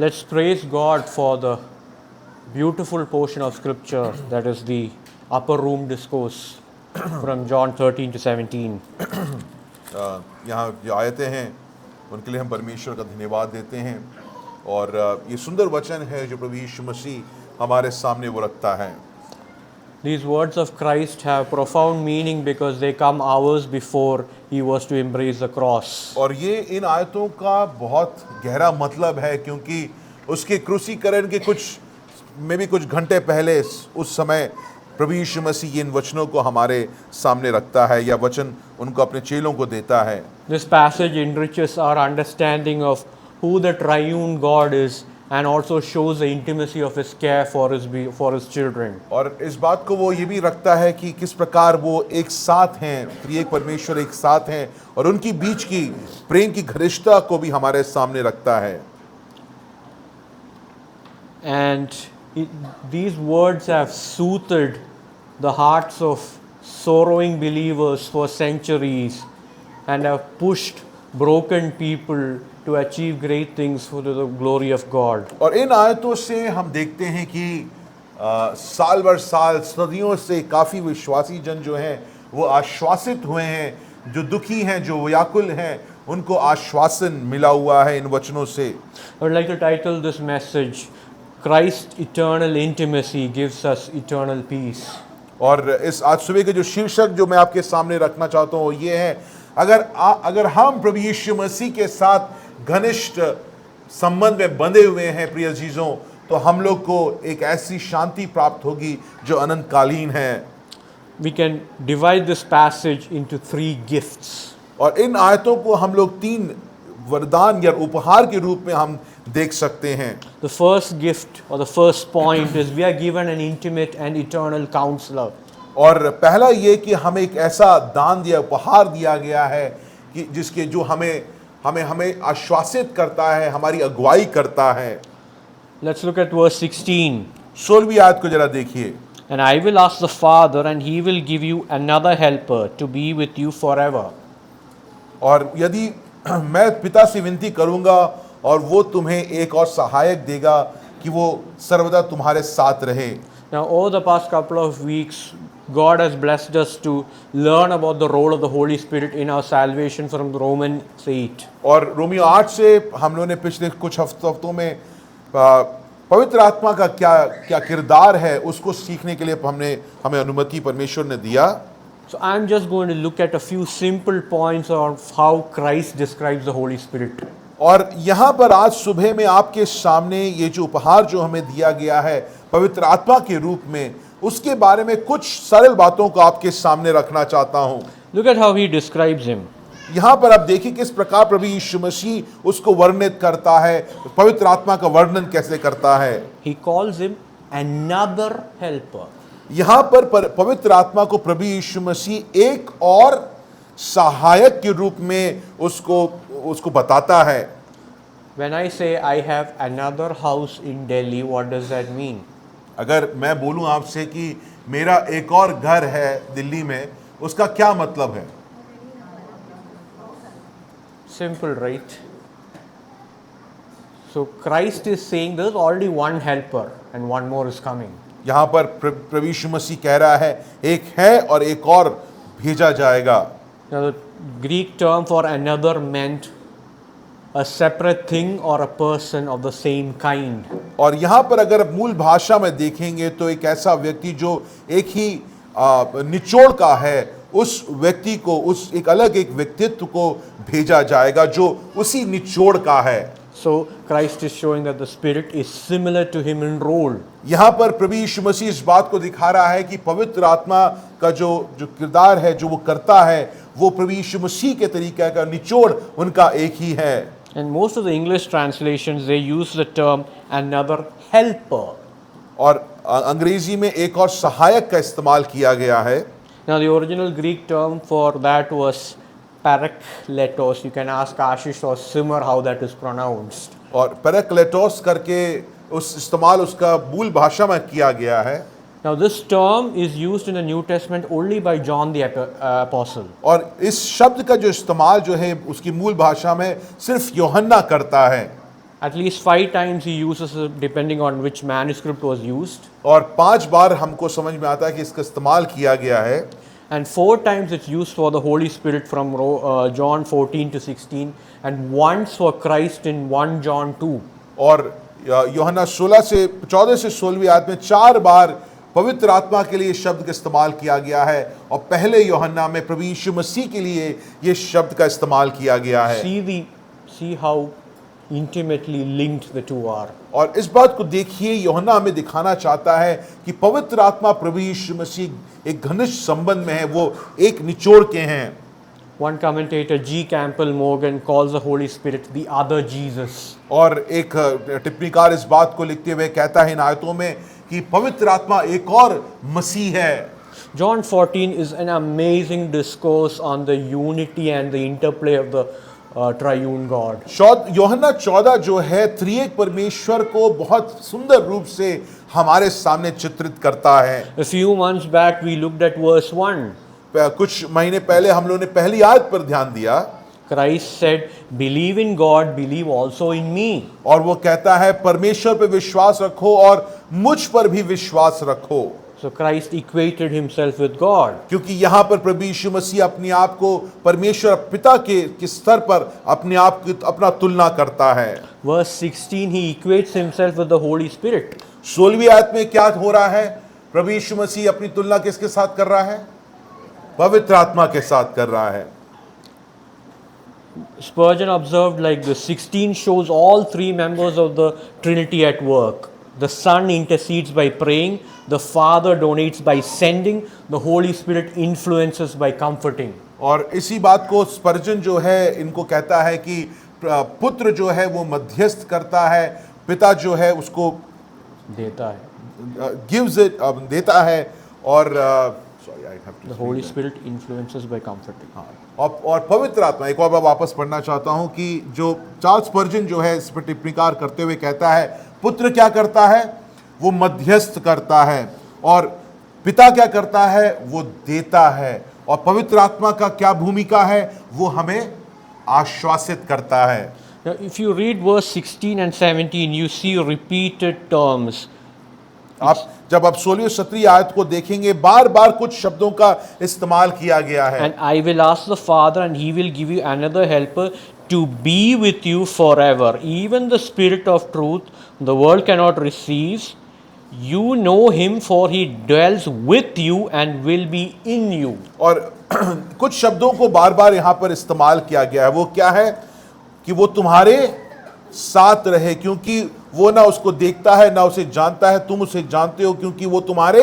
Let's praise God for the beautiful portion of scripture that is the upper room discourse from John 13 to 17. यहाँ जो आयतें हैं उनके लिए हम परमेश्वर का धन्यवाद देते हैं और ये सुंदर वचन है जो प्रभु यीशु मसीह हमारे सामने वो रखता है। These words of Christ have profound meaning because they come hours before he was to embrace the cross. और ये इन आयतों का बहुत गहरा मतलब है क्योंकि उसके क्रूसीकरण के कुछ घंटे पहले उस समय प्रभु यीशु मसीह इन वचनों को हमारे सामने रखता है या वचन उनको अपने चेलों को देता है। This passage enriches our understanding of who the triune God is and also shows the intimacy of his care for his children. और इस बात को वो ये भी रखता है कि किस प्रकार वो एक साथ हैं, त्रिएक परमेश्वर एक साथ हैं और उनकी बीच की प्रेम की घनिष्ठता को भी हमारे सामने रखता है। And these words have soothed the hearts of sorrowing believers for centuries and have pushed broken people to achieve great things for the glory of God. और इन आयतों से हम देखते हैं कि साल भर साल सदियों से काफ़ी विश्वासी जन जो हैं वो आश्वासित हुए हैं, जो दुखी हैं, जो व्याकुल हैं, उनको आश्वासन मिला हुआ है इन वचनों से। I would like to title this message, Christ's eternal intimacy gives us eternal peace. और इस आज सुबह के जो शीर्षक जो मैं आपके सामने रखना चाहता हूँ ये है, अगर हम प्रभु यीशु मसीह के साथ घनिष्ठ संबंध में बंधे हुए हैं प्रिय अजीजों, तो हम लोग को एक ऐसी शांति प्राप्त होगी जो अनंतकालीन है। We can divide this passage into 3 gifts. और इन आयतों को हम लोग 3 वरदान या उपहार के रूप में हम देख सकते हैं। The first gift or the first point is we are given an intimate and eternal counselor. और पहला ये कि हमें एक ऐसा दान दिया, उपहार दिया गया है कि जिसके जो हमें आश्वासित करता है, हमारी अगुवाई करता है। Let's look at verse 16. 16वीं आयत को जरा देखिए। And I will ask the Father and he will give you another helper to be with you forever. और यदि मैं पिता से विनती करूंगा और वो तुम्हें एक और सहायक देगा कि वो सर्वदा तुम्हारे साथ रहे। Now over the past couple of weeks God has blessed us to learn about the role of the Holy Spirit in our salvation from Romans 8. और रोमियो 8 से हम लोगों ने पिछले कुछ हफ्तों में पवित्र आत्मा का क्या किरदार है उसको सीखने के लिए हमें अनुमति परमेश्वर ने दिया। So I'm just going to look at a few simple points of how Christ describes the Holy Spirit. और यहाँ पर आज सुबह में आपके सामने ये जो उपहार जो हमें दिया गया है पवित्र आत्मा के रूप में, उसके बारे में कुछ सरल बातों को आपके सामने रखना चाहता हूँ। Look at how he describes him. यहाँ पर आप देखिए किस प्रकार प्रभु यीशु मसीह उसको वर्णित करता है, पवित्र आत्मा का वर्णन कैसे करता है। He calls him another helper. यहाँ पर पवित्र आत्मा को प्रभु यीशु मसीह एक और सहायक के रूप में उसको बताता है। When I say I have another house in Delhi, what does that mean? अगर मैं बोलूं आपसे कि मेरा एक और घर है दिल्ली में, उसका क्या मतलब है? Simple, right? So Christ is saying there's already one helper and one more is coming. यहाँ पर प्रभु यीशु मसीह कह रहा है एक है और एक और भेजा जाएगा। Now the Greek term for another meant a separate thing or a person of the same kind. और यहाँ पर अगर मूल भाषा में देखेंगे तो एक ऐसा व्यक्ति जो एक ही निचोड़ का है, उस व्यक्ति को एक अलग व्यक्तित्व को भेजा जाएगा जो उसी निचोड़ का है। So Christ is showing that the Spirit is similar to him in role. यहाँ पर प्रभु यीशु मसीह इस बात को दिखा रहा है कि पवित्र आत्मा का जो किरदार है, जो वो करता है, वो प्रभु यीशु मसीह के तरीके का निचोड़ उनका एक ही है। And most of the English translations they use the term another helper. और अंग्रेजी में एक और सहायक का इस्तेमाल किया गया है। Now the original Greek term for that was parakletos. You can ask Ashish or Simmer how that is pronounced. और पैराक्लेटोस करके उस इस्तेमाल उसका मूल भाषा में किया गया है। Now this term is used in the New Testament only by John the Apostle. और इस शब्द का जो इस्तेमाल जो है उसकी मूल भाषा में सिर्फ यूहन्ना करता है। At least 5 times he uses it depending on which manuscript was used. और 5 बार हमको समझ में आता है कि इसका इस्तेमाल किया गया है, And 4 times it's used for the Holy Spirit from John 14 to 16, and once for Christ in 1 John 2. और यूहन्ना 14 से 16वीं आयत में 4 बार पवित्र आत्मा के लिए शब्द का इस्तेमाल किया गया है, और पहले यूहन्ना में प्रभु यीशु मसीह के लिए ये शब्द का इस्तेमाल किया गया है। See how intimately linked the two are. और इस बात को देखिए, यूहन्ना हमें दिखाना चाहता है कि पवित्र आत्मा प्रभु यीशु मसीह एक घनिष्ठ संबंध में है, वो एक निचोड़ के हैं। One commentator, G. Campbell Morgan, calls the Holy Spirit the other Jesus. और एक टिप्पणीकार इस बात को लिखते हुए कहता है इन आयतों में कि पवित्र आत्मा एक और मसीह है। John 14 is an amazing discourse on the unity and the interplay of the triune God. यूहन्ना 14 जो है त्रिएक परमेश्वर को बहुत सुंदर रूप से हमारे सामने चित्रित करता है। A few months back we looked at verse 1. कुछ महीने पहले हम लोगों ने पहली आयत पर ध्यान दिया। Christ said, believe in God, believe also in me. और वो कहता है परमेश्वर पे विश्वास रखो और मुझ पर भी विश्वास रखो। So Christ equated himself with God. क्योंकि यहाँ पर प्रभु यीशु मसीह अपने आप को परमेश्वर पिता के स्तर पर अपने आप की अपना तुलना करता है। Verse 16, he equates himself with the Holy Spirit. 16वीं आयत में क्या हो रहा है? प्रभु यीशु मसीह अपनी तुलना किसके साथ कर रहा है? पवित्र आत्मा के साथ कर रहा है। Spurgeon observed like this, 16 shows all 3 members of the Trinity at work. The Son intercedes by praying, the Father donates by sending, the Holy Spirit influences by comforting. और इसी बात को स्पर्जन जो है इनको कहता है कि पुत्र जो है वो मध्यस्थ करता है, पिता जो है उसको देता है, गिव्स इट, देता है, और the Holy Spirit influences by comforting. और पवित्र आत्मा, एक और बार वापस पढ़ना चाहता हूं कि जो चार्ल्स स्पर्जन जो है इस पर टिप्पणीकार करते हुए कहता है पुत्र क्या करता है? वो मध्यस्थ करता है, और पिता क्या करता है? वो देता है, और पवित्र आत्मा का क्या भूमिका है? वो हमें आश्वासित करता है। Now, if you read verse 16 and 17, you see repeated terms. जब आप 16 और 17 आयत को देखेंगे, बार बार कुछ शब्दों का इस्तेमाल किया गया है। And I will ask the Father and he will give you another helper to be with you forever, even the Spirit of truth the world cannot receive. You know him, for he dwells with you and will be in you. और कुछ शब्दों को बार बार यहाँ पर इस्तेमाल किया गया है। वो क्या है? कि वो तुम्हारे साथ रहे, क्योंकि वो ना उसको देखता है ना उसे जानता है, तुम उसे जानते हो क्योंकि वो तुम्हारे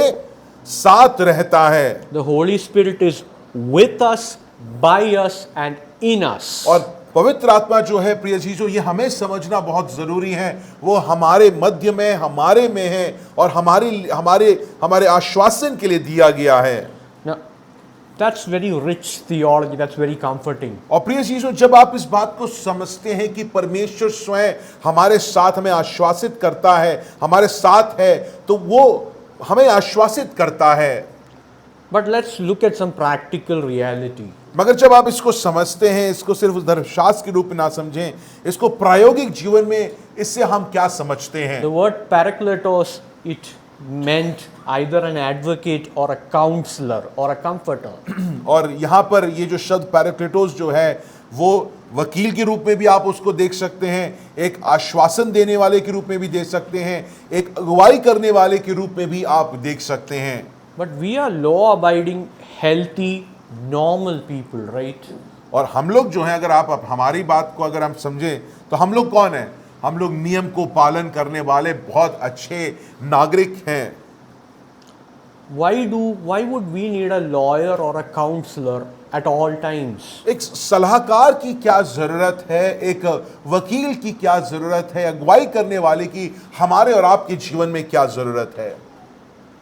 साथ रहता है। The Holy Spirit is with us, by us and in us. और पवित्र आत्मा जो है प्रिय चीजों, ये हमें समझना बहुत जरूरी है। वो हमारे मध्य में, हमारे में है, और हमारे आश्वासन के लिए दिया गया है। Now, that's very rich theology, that's very comforting. और प्रिय चीजों, जब आप इस बात को समझते हैं कि परमेश्वर स्वयं हमारे साथ हमें आश्वासित करता है, हमारे साथ है, तो वो हमें आश्वासित करता है। But let's look at some practical reality. मगर जब आप इसको समझते हैं, इसको सिर्फ धर्मशास्त्र के रूप में ना समझें, इसको प्रायोगिक जीवन में इससे हम क्या समझते हैं? The word parakletos, it meant either an advocate or a counselor or a comforter. और यहाँ पर ये जो शब्द पैराक्लेटोस जो है, वो वकील के रूप में भी आप उसको देख सकते हैं, एक आश्वासन देने वाले के रूप में भी देख सकते हैं, एक अगुवाई करने वाले के रूप में भी आप देख सकते हैं। But we are law-abiding, healthy, normal people, right? और हम लोग जो हैं, अगर आप हमारी बात को अगर हम समझें, तो हम लोग कौन हैं? हम लोग नियम को पालन करने वाले बहुत अच्छे नागरिक हैं। Why would we need a lawyer or a counselor at all times? एक सलाहकार की क्या जरूरत है? एक वकील की क्या जरूरत है? अगुवाई करने वाले की हमारे और आपके जीवन में क्या जरूरत है?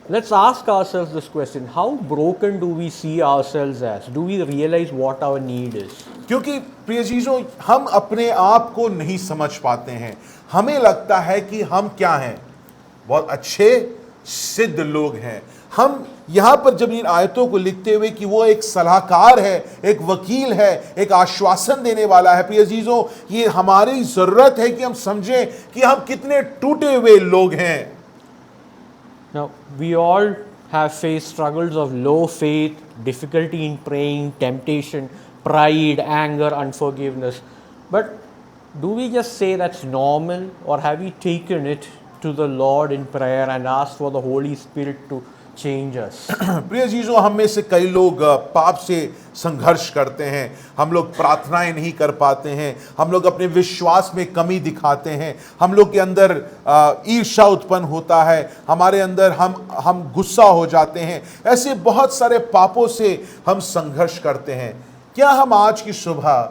Let's ask ourselves this question: how broken do we see ourselves as? Do we realize what our need is? क्योंकि प्रिय चीजों, हम अपने आप को नहीं समझ पाते हैं। हमें लगता है कि हम क्या हैं? बहुत अच्छे, सिद्ध लोग हैं। हम यहाँ पर जब इन आयतों को लिखते हुए कि वो एक सलाहकार है, एक वकील है, एक आश्वासन देने वाला है, प्रिय अजीजों, ये हमारी जरूरत है कि हम समझें कि हम कितने टूटे हुए लोग हैं। Now, we all have faced struggles of low faith, difficulty in praying, temptation, pride, anger, unforgiveness. But do we just say that's normal, or have we taken it to the Lord in prayer and asked for the Holy Spirit to change us? प्रिय जीजों, हम में से कई लोग पाप से संघर्ष करते हैं, हम लोग प्रार्थनाएं नहीं कर पाते हैं, हम लोग अपने विश्वास में कमी दिखाते हैं, हम लोग के अंदर ईर्ष्या उत्पन्न होता है, हमारे अंदर हम गुस्सा हो जाते हैं। ऐसे बहुत सारे पापों से हम संघर्ष करते हैं। क्या हम आज की सुबह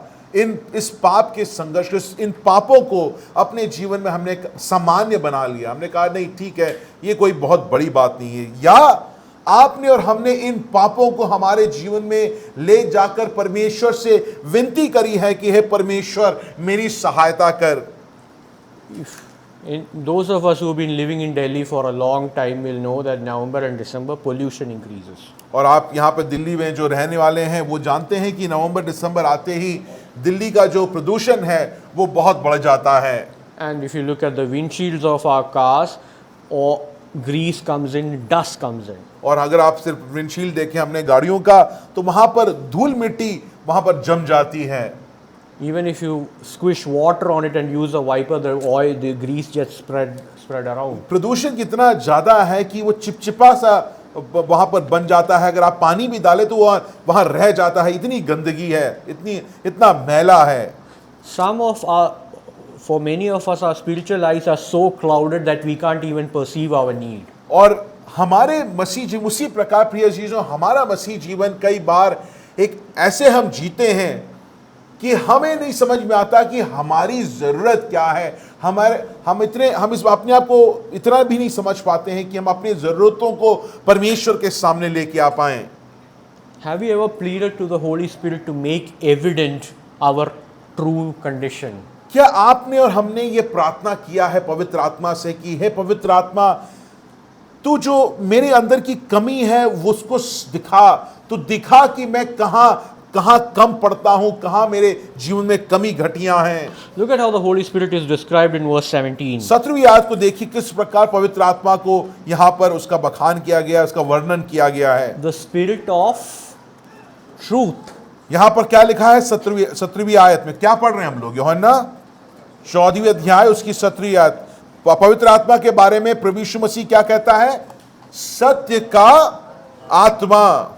इस पाप के संघर्ष, इन पापों को अपने जीवन में हमने सामान्य बना लिया? हमने कहा नहीं ठीक है, ये कोई बहुत बड़ी बात नहीं है, या आपने और हमने इन पापों को हमारे जीवन में ले जाकर परमेश्वर से विनती करी है कि हे परमेश्वर मेरी सहायता कर? Those of us who have been living in Delhi for a long time will know that November and December pollution increases. और आप यहाँ पर दिल्ली में जो रहने वाले हैं वो जानते हैं कि नवंबर दिसंबर आते ही दिल्ली का जो प्रदूषण है वो बहुत बढ़ जाता है। And if you look at the windshields of our cars, or grease comes in, dust comes in. और अगर आप सिर्फ विंडशील्ड देखें अपने गाड़ियों का, तो वहां पर धूल मिट्टी वहां पर जम जाती है। Even if you squish water on it and use a wiper, the oil, the grease just spread around. प्रदूषण कितना ज्यादा है कि वो चिपचिपा सा वहां पर बन जाता है, अगर आप पानी भी डालें तो वहां रह जाता है। इतनी गंदगी है, इतना मैला है। For many of us, our spiritual eyes are so clouded that we can't even perceive our need. और हमारे मसीह जीवन उसी प्रकार, प्रिय जीजों, हमारा मसीह जीवन कई बार एक ऐसे हम जीते हैं कि हमें नहीं समझ में आता कि हमारी जरूरत क्या है। हम इस अपने आप को इतना भी नहीं समझ पाते हैं कि हम अपनी जरूरतों को परमेश्वर के सामने लेके आ पाएं। Have you ever pleaded to the Holy Spirit to make evident our true condition? क्या आपने और हमने ये प्रार्थना किया है पवित्र आत्मा से कि हे पवित्र आत्मा, तू जो मेरे अंदर की कमी है वो उसको दिखा कि मैं कहां कम पड़ता हूं, कहां मेरे जीवन में कमी घटियां हैं। Look at how the Holy Spirit is described in verse 17. 17वीं आयत को देखिए किस प्रकार पवित्र आत्मा को यहां पर उसका बखान किया गया, उसका वर्णन किया गया है। The Spirit of truth. यहां पर क्या लिखा है 17वीं आयत में? क्या पढ़ रहे हैं हम लोग? यूहन्ना 14वें अध्याय उसकी 17वीं आयत। पवित्र आत्मा के बारे में प्रभु यीशु मसीह क्या कहता है? सत्य का आत्मा।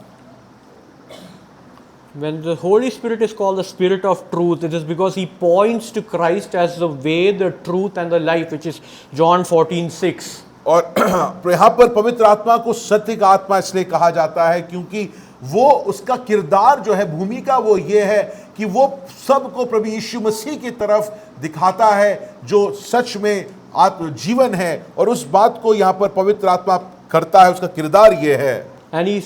When the Holy Spirit is called the Spirit of truth, it is because he points to Christ as the way, the truth and the life, which is John 14:6. और यहाँ पर पवित्र आत्मा को सत्य का आत्मा इसलिए कहा जाता है क्योंकि वो उसका किरदार जो है, भूमिका वो ये है कि वो सबको प्रभु यीशु मसीह की तरफ दिखाता है जो सच में जीवन है, और उस बात को यहाँ पर पवित्र आत्मा करता है, उसका किरदार ये है। And he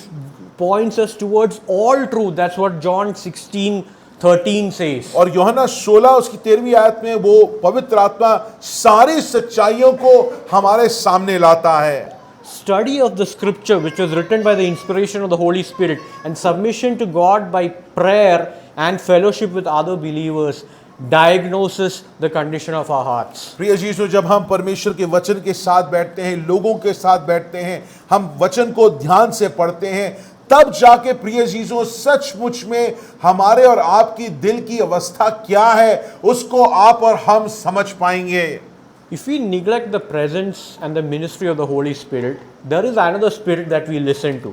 points us towards all truth. That's what John 16:13 says. और यूहन्ना 16 उसकी 13वीं आयत में वो पवित्र आत्मा सारी सच्चाइयों को हमारे सामने लाता है। Study of the scripture, which was written by the inspiration of the Holy Spirit, and submission to God by prayer and fellowship with other believers, diagnoses the condition of our hearts. प्रिय जीसु, जब हम परमेश्वर के वचन के साथ बैठते हैं, लोगों के साथ बैठते हैं, हम वचन को ध्यान से पढ़ते हैं, तब जाके प्रिय जीसु सचमुच में हमारे और आपकी दिल की अवस्था क्या है उसको आप और हम समझ पाएंगे। If we neglect the presence and the ministry of the Holy Spirit, there is another spirit that we listen to.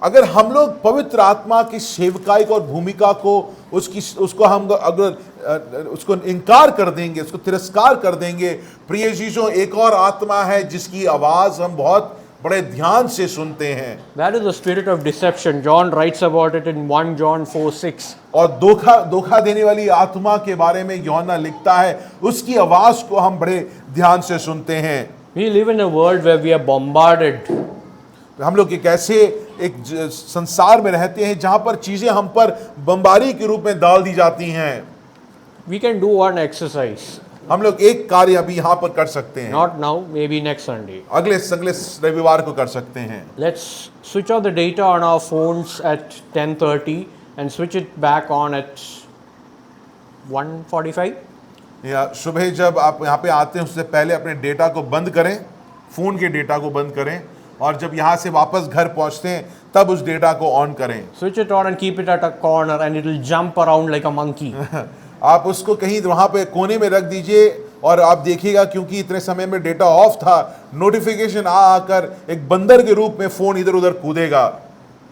अगर हम लोग पवित्र आत्मा की सेवकाई को और भूमिका को उसको हम अगर उसको इनकार कर देंगे, उसको तिरस्कार कर देंगे, प्रिय जीसो एक और आत्मा है जिसकी आवाज हम बहुत बड़े ध्यान से सुनते हैं। That is the spirit of deception. John writes about it in 1 John 4:6. और धोखा देने वाली आत्मा के बारे में यूहन्ना लिखता है, उसकी आवाज को हम बड़े ध्यान से सुनते हैं। We live in a world where we are bombarded. हम लोग एक ऐसे एक संसार में रहते हैं जहां पर चीजें हम पर बमबारी के रूप में डाल दी जाती हैं। We can do one exercise. हम लोग एक कार्य अभी यहाँ पर कर सकते हैं, Not now, maybe next Sunday. अगले अगले रविवार को कर सकते हैं। Let's switch off the data on our phones at 10:30 and switch it back on at 1:45. या सुबह जब आप यहाँ पे आते हैं उससे पहले अपने डेटा को बंद करें, फ़ोन के डेटा को बंद करें, और जब यहाँ से वापस घर पहुँचते हैं तब उस डेटा को ऑन करें। Switch it on and keep it at a corner and it will jump around like a monkey. आप उसको कहीं वहाँ पे कोने में रख दीजिए और आप देखिएगा, क्योंकि इतने समय में डेटा ऑफ था, नोटिफिकेशन आकर एक बंदर के रूप में फ़ोन इधर उधर कूदेगा।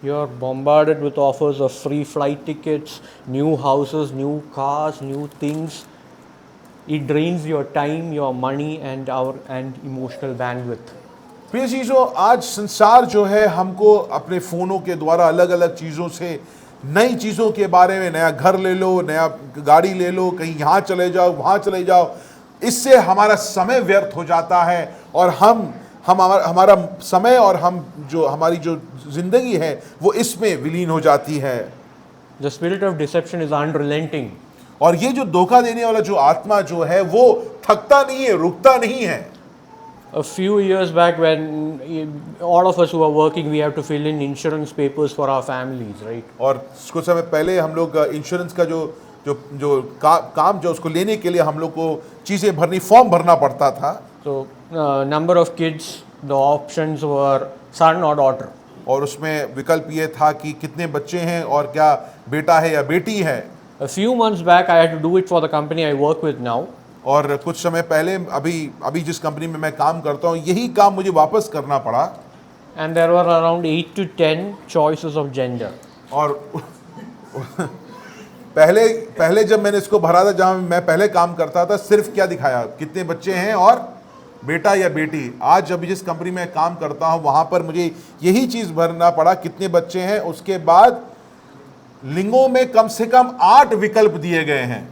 You're bombarded with offers of free flight tickets, new houses, new cars, new things. It drains your time, your money and emotional bandwidth. प्रिय चीज़ों, आज संसार जो है हमको अपने फ़ोनों के द्वारा अलग अलग चीज़ों से, नई चीज़ों के बारे में, नया घर ले लो, नया गाड़ी ले लो, कहीं यहाँ चले जाओ, वहाँ चले जाओ, इससे हमारा समय व्यर्थ हो जाता है और हमारा समय और हमारी जो ज़िंदगी है वो इसमें विलीन हो जाती है। The spirit of deception is unrelenting. और ये जो धोखा देने वाला जो आत्मा जो है वो थकता नहीं है, रुकता नहीं है। A few years back, when all of us who are working, we have to fill in insurance papers for our families, right? और कुछ समय पहले हम लोग इंश्योरेंस का काम जो उसको लेने के लिए हम लोग को चीज़ें भरनी, फॉर्म भरना पड़ता था। So, number of kids, the options were son or daughter. और उसमें विकल्प ये था कि कितने बच्चे हैं और क्या बेटा है या बेटी है। A few months back, I had to do it for the company I work with now. और कुछ समय पहले अभी जिस कंपनी में मैं काम करता हूँ, यही काम मुझे वापस करना पड़ा। And there were around 8 to 10 choices of gender. और पहले जब मैंने इसको भरा था, जहाँ मैं पहले काम करता था, सिर्फ क्या दिखाया, कितने बच्चे हैं और बेटा या बेटी। आज अभी जिस कंपनी में काम करता हूँ वहाँ पर मुझे यही चीज़ भरना पड़ा, कितने बच्चे हैं, उसके बाद लिंगों में कम से कम 8 विकल्प दिए गए हैं।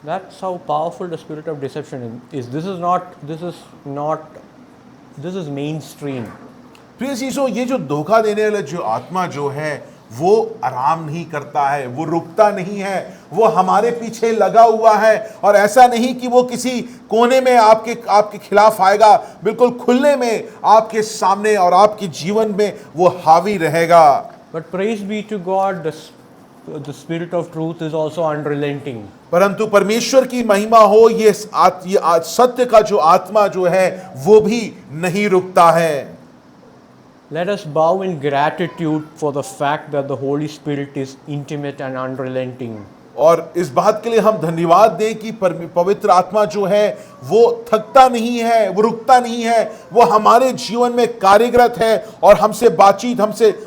That's how powerful the spirit of deception is. This is mainstream. प्रिय चीज़ों, ये जो धोखा देने वाला जो आत्मा जो है वो आराम नहीं करता है, वो रुकता नहीं है, वो हमारे पीछे लगा हुआ है। और ऐसा नहीं कि वो किसी कोने में आपके खिलाफ आएगा, बिल्कुल खुले में आपके सामने और आपके जीवन में वो हावी रहेगा। But praise be to God, the spirit of truth is also unrelenting. परंतु परमेश्वर की महिमा हो, ये सत्य का जो आत्मा जो है वो भी नहीं रुकता है। Let us bow in gratitude for the fact that the Holy Spirit is intimate and unrelenting. और इस बात के लिए हम धन्यवाद दें कि पवित्र आत्मा जो है वो थकता नहीं है, वो रुकता नहीं है, वो हमारे जीवन में कार्यरत है और हमसे बातचीत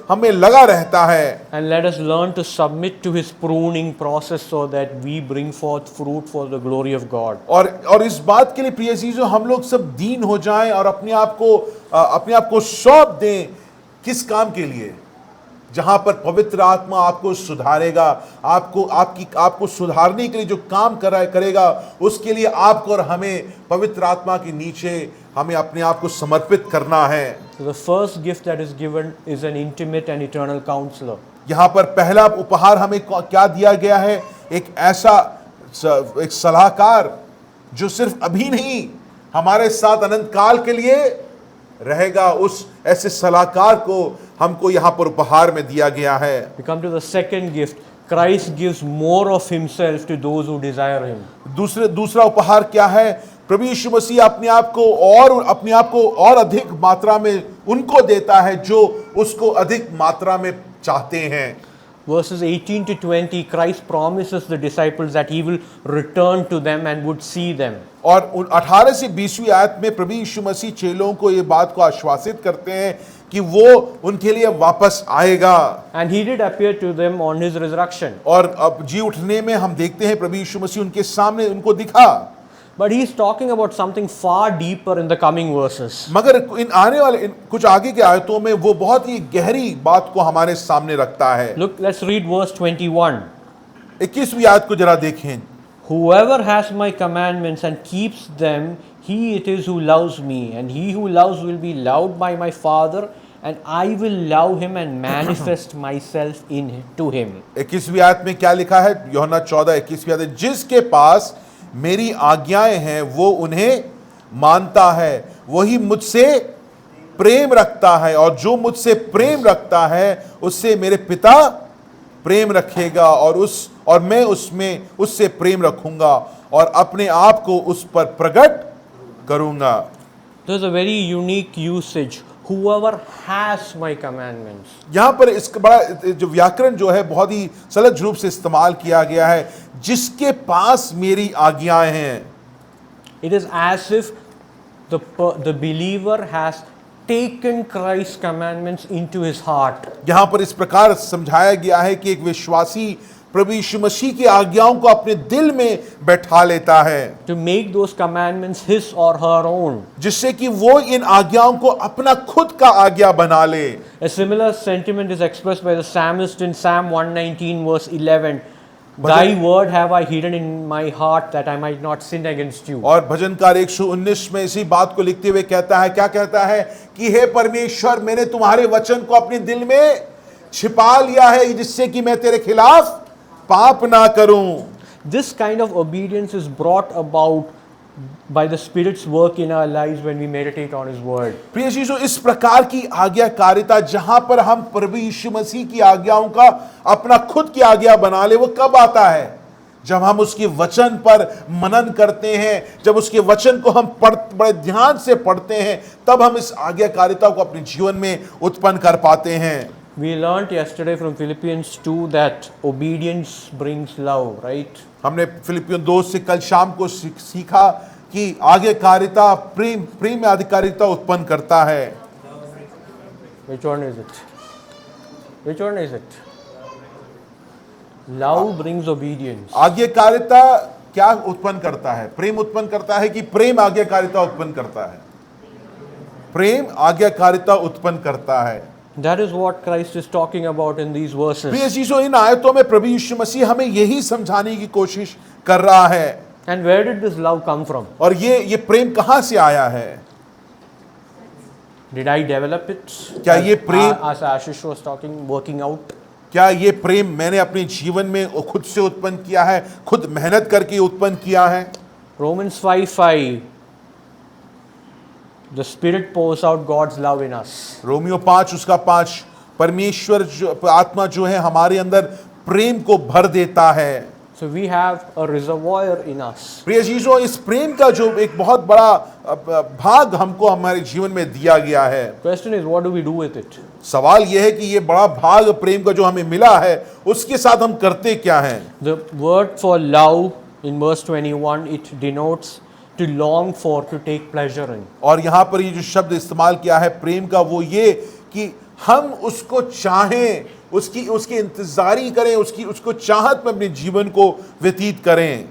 हमें लगा रहता है। And let us learn to submit to His pruning process so that we bring forth fruit for the glory of God. और इस बात के लिए प्रिय चीजों, हम लोग सब दीन हो जाएं और अपने आप को सौंप दें। किस काम के लिए? जहां पर पवित्र आत्मा आपको सुधारेगा, आपको सुधारने के लिए जो काम करेगा, उसके लिए आपको और हमें पवित्र आत्मा के नीचे हमें अपने आप को समर्पित करना है। So the first gift that is given is an intimate and eternal counselor. यहाँ पर पहला उपहार हमें क्या दिया गया है? एक सलाहकार जो सिर्फ अभी नहीं, हमारे साथ अनंत काल के लिए रहेगा। उस ऐसे सलाहकार को हमको यहाँ पर उपहार में दिया गया है। We come to the second gift. Christ gives more of Himself to those who desire Him. दूसरा उपहार क्या है? प्रभु यीशु मसीह अपने आप को और अधिक मात्रा में उनको देता है जो उसको अधिक मात्रा में चाहते हैं। Verses 18 to 20, Christ promises the disciples that He will return to them and would see them. और 18 से 20वीं आयत में प्रभु यीशु मसीह चेलों को ये बात को आश्वासित करते हैं कि वो उनके लिए वापस आएगा। And He did appear to them on His resurrection. और अब जी उठने में हम देखते हैं प्रभु यीशु मसीह उनके सामने उनको दिखा। But He is talking about something far deeper in the coming verses. मगर कुछ आगे के आयतों में वो बहुत ही गहरी बात को हमारे सामने रखता है। Look, let's read verse 21. 21वीं आयत को जरा देखें। Whoever has my commandments and keeps them, he it is who loves me, and he who loves will be loved by my Father, and I will love him and manifest myself to him. 21वीं आयत में क्या लिखा है? यूहन्ना 14:21 जिसके पास मेरी आज्ञाएं हैं वो उन्हें मानता है, वही मुझसे प्रेम रखता है, और जो मुझसे प्रेम रखता है उससे मेरे पिता प्रेम रखेगा, और मैं उसमें उससे प्रेम रखूंगा और अपने आप को उस पर प्रकट करूंगा। There's a very unique usage. Whoever has my commandments. यहां पर इसका बड़ा जो व्याकरण जो है बहुत ही सलग रूप से इस्तेमाल किया गया है, जिसके पास मेरी आज्ञाएं हैं। It is as if the believer has taken Christ's commandments into his heart. यहां पर इस प्रकार समझाया गया है कि एक विश्वासी प्रभु यीशु मसीह की आज्ञाओं को अपने दिल में बैठा लेता है, To make those commandments his or her own. जिससे कि वो इन आज्ञाओं को अपना खुद का आज्ञा बना ले। A similar sentiment is expressed by the psalmist in Psalm 119 verse 11. Thy word have I hidden in my heart that I might not sin against you. और भजनकार 119 में इसी बात को लिखते हुए कहता है, क्या कहता है कि हे परमेश्वर, मैंने तुम्हारे वचन को अपने दिल में छिपा लिया है, जिससे कि मैं तेरे खिलाफ पाप ना करूं। This kind of obedience is brought about by the Spirit's work in our lives when we meditate on His Word. प्रिय यीशु, इस प्रकार की आज्ञाकारिता जहां पर हम प्रभु यीशु मसीह की आज्ञाओं का अपना खुद की आज्ञा बना ले, वो कब आता है? जब हम उसके वचन पर मनन करते हैं, जब उसके वचन को हम बड़े ध्यान से पढ़ते हैं, तब हम इस आज्ञाकारिता को अपने जीवन में उत्पन्न कर पाते हैं। We learnt yesterday from Philippians 2 that obedience brings love, right? हमने फिलिपियों 2 से कल शाम को सीखा कि आज्ञाकारिता प्रेम में अधिकारिता उत्पन्न करता है। Which one is it? Which one is it? Love brings obedience. आज्ञाकारिता क्या उत्पन्न करता है? प्रेम उत्पन्न करता है कि प्रेम आज्ञाकारिता उत्पन्न करता है? प्रेम आज्ञाकारिता उत्पन्न करता है। That is what Christ is talking about in these verses. प्रिय यीशु, इन आयतों में प्रभु यीशु मसीह हमें यही समझाने की कोशिश कर रहा है। And where did this love come from? और ये प्रेम कहां से आया है? Did I develop it? क्या ये प्रेम, as Ashish was talking, working out? क्या ये प्रेम मैंने अपने जीवन में खुद से उत्पन्न किया है, खुद मेहनत करके उत्पन्न किया है? Romans 5:5. The Spirit pours out God's love in us. Romeo 5 उसका 5, परमेश्वर आत्मा जो है हमारे अंदर प्रेम को भर देता है। So we have a reservoir in us. प्रिय यीशु, इस प्रेम का जो एक बहुत बड़ा भाग हमको हमारे जीवन में दिया गया है। Question is, what do we do with it? सवाल यह है कि ये बड़ा भाग प्रेम का जो हमें मिला है, उसके साथ हम करते क्या हैं? The word for love in verse 21, it denotes to long for, to take pleasure in. और यहाँ पर ये जो शब्द इस्तेमाल किया है प्रेम का, वो ये कि हम उसको चाहें, उसकी इंतजारी करें, उसको चाहत में अपने जीवन को व्यतीत करें।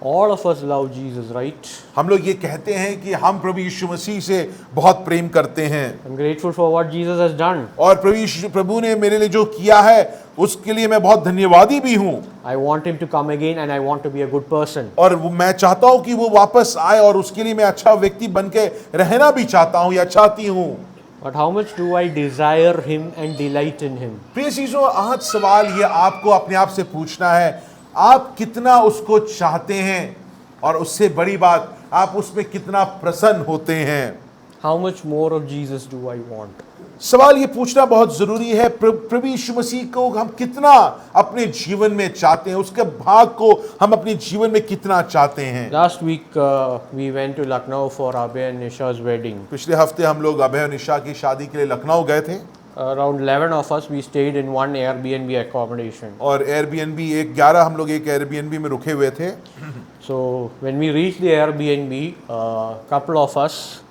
All of us love Jesus, right? हम लोग ये कहते हैं कि हम प्रभु यीशु मसीह से बहुत प्रेम करते हैं, I'm grateful for what Jesus has done. और प्रभु ने मेरे लिए जो किया है उसके लिए मैं बहुत धन्यवादी भी हूँ। I want him to come again and I want to be a good person. और मैं चाहता हूँ कि वो वापस आए, और उसके लिए मैं अच्छा व्यक्ति बन के रहना भी चाहता हूँ या चाहती हूँ। But how much do I desire him and delight in him? प्रिय चीजों, आज सवाल ये आपको अपने आप से पूछना है, आप कितना उसको चाहते हैं, और उससे बड़ी बात, आप उसमें कितना प्रसन्न होते हैं। How much more of Jesus do I want? सवाल ये पूछना बहुत जरूरी है, प्रभु यीशु मसीह को हम कितना अपने जीवन में चाहते हैं, उसके भाग को हम अपने जीवन में कितना चाहते हैं। Last week we went to Lucknow for Abhay and Nisha's wedding. पिछले हफ्ते हम लोग अभय और निशा की शादी के लिए लखनऊ गए थे। Around 11 of us, we stayed in one Airbnb accommodation. और एयरबीएनबी 11 हम लोग एक एयरबीएनबी में रुके हुए थे। So when we reached the Airbnb, a couple of us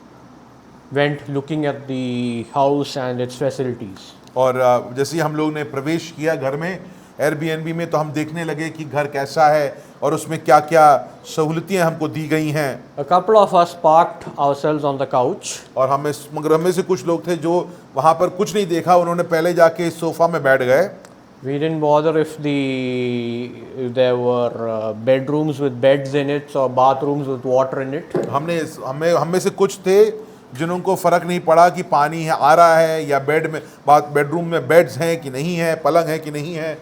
went looking at the house and its facilities. और जैसे ही हम लोग ने प्रवेश किया घर में, एयरबीएनबी में, तो हम देखने लगे कि घर कैसा है और उसमें क्या क्या सहूलतें हमको दी गई हैं। A couple of us parked ourselves on the couch. और मगर हमें से कुछ लोग थे जो वहाँ पर कुछ नहीं देखा, उन्होंने पहले जाके सोफा में बैठ गए। We didn't bother if there were bedrooms with beds in it or bathrooms with water in it. हमें से कुछ थे जिनको फर्क नहीं पड़ा कि पानी है आ रहा है या बेडरूम में बेड्स हैं कि नहीं है, पलंग है कि नहीं है।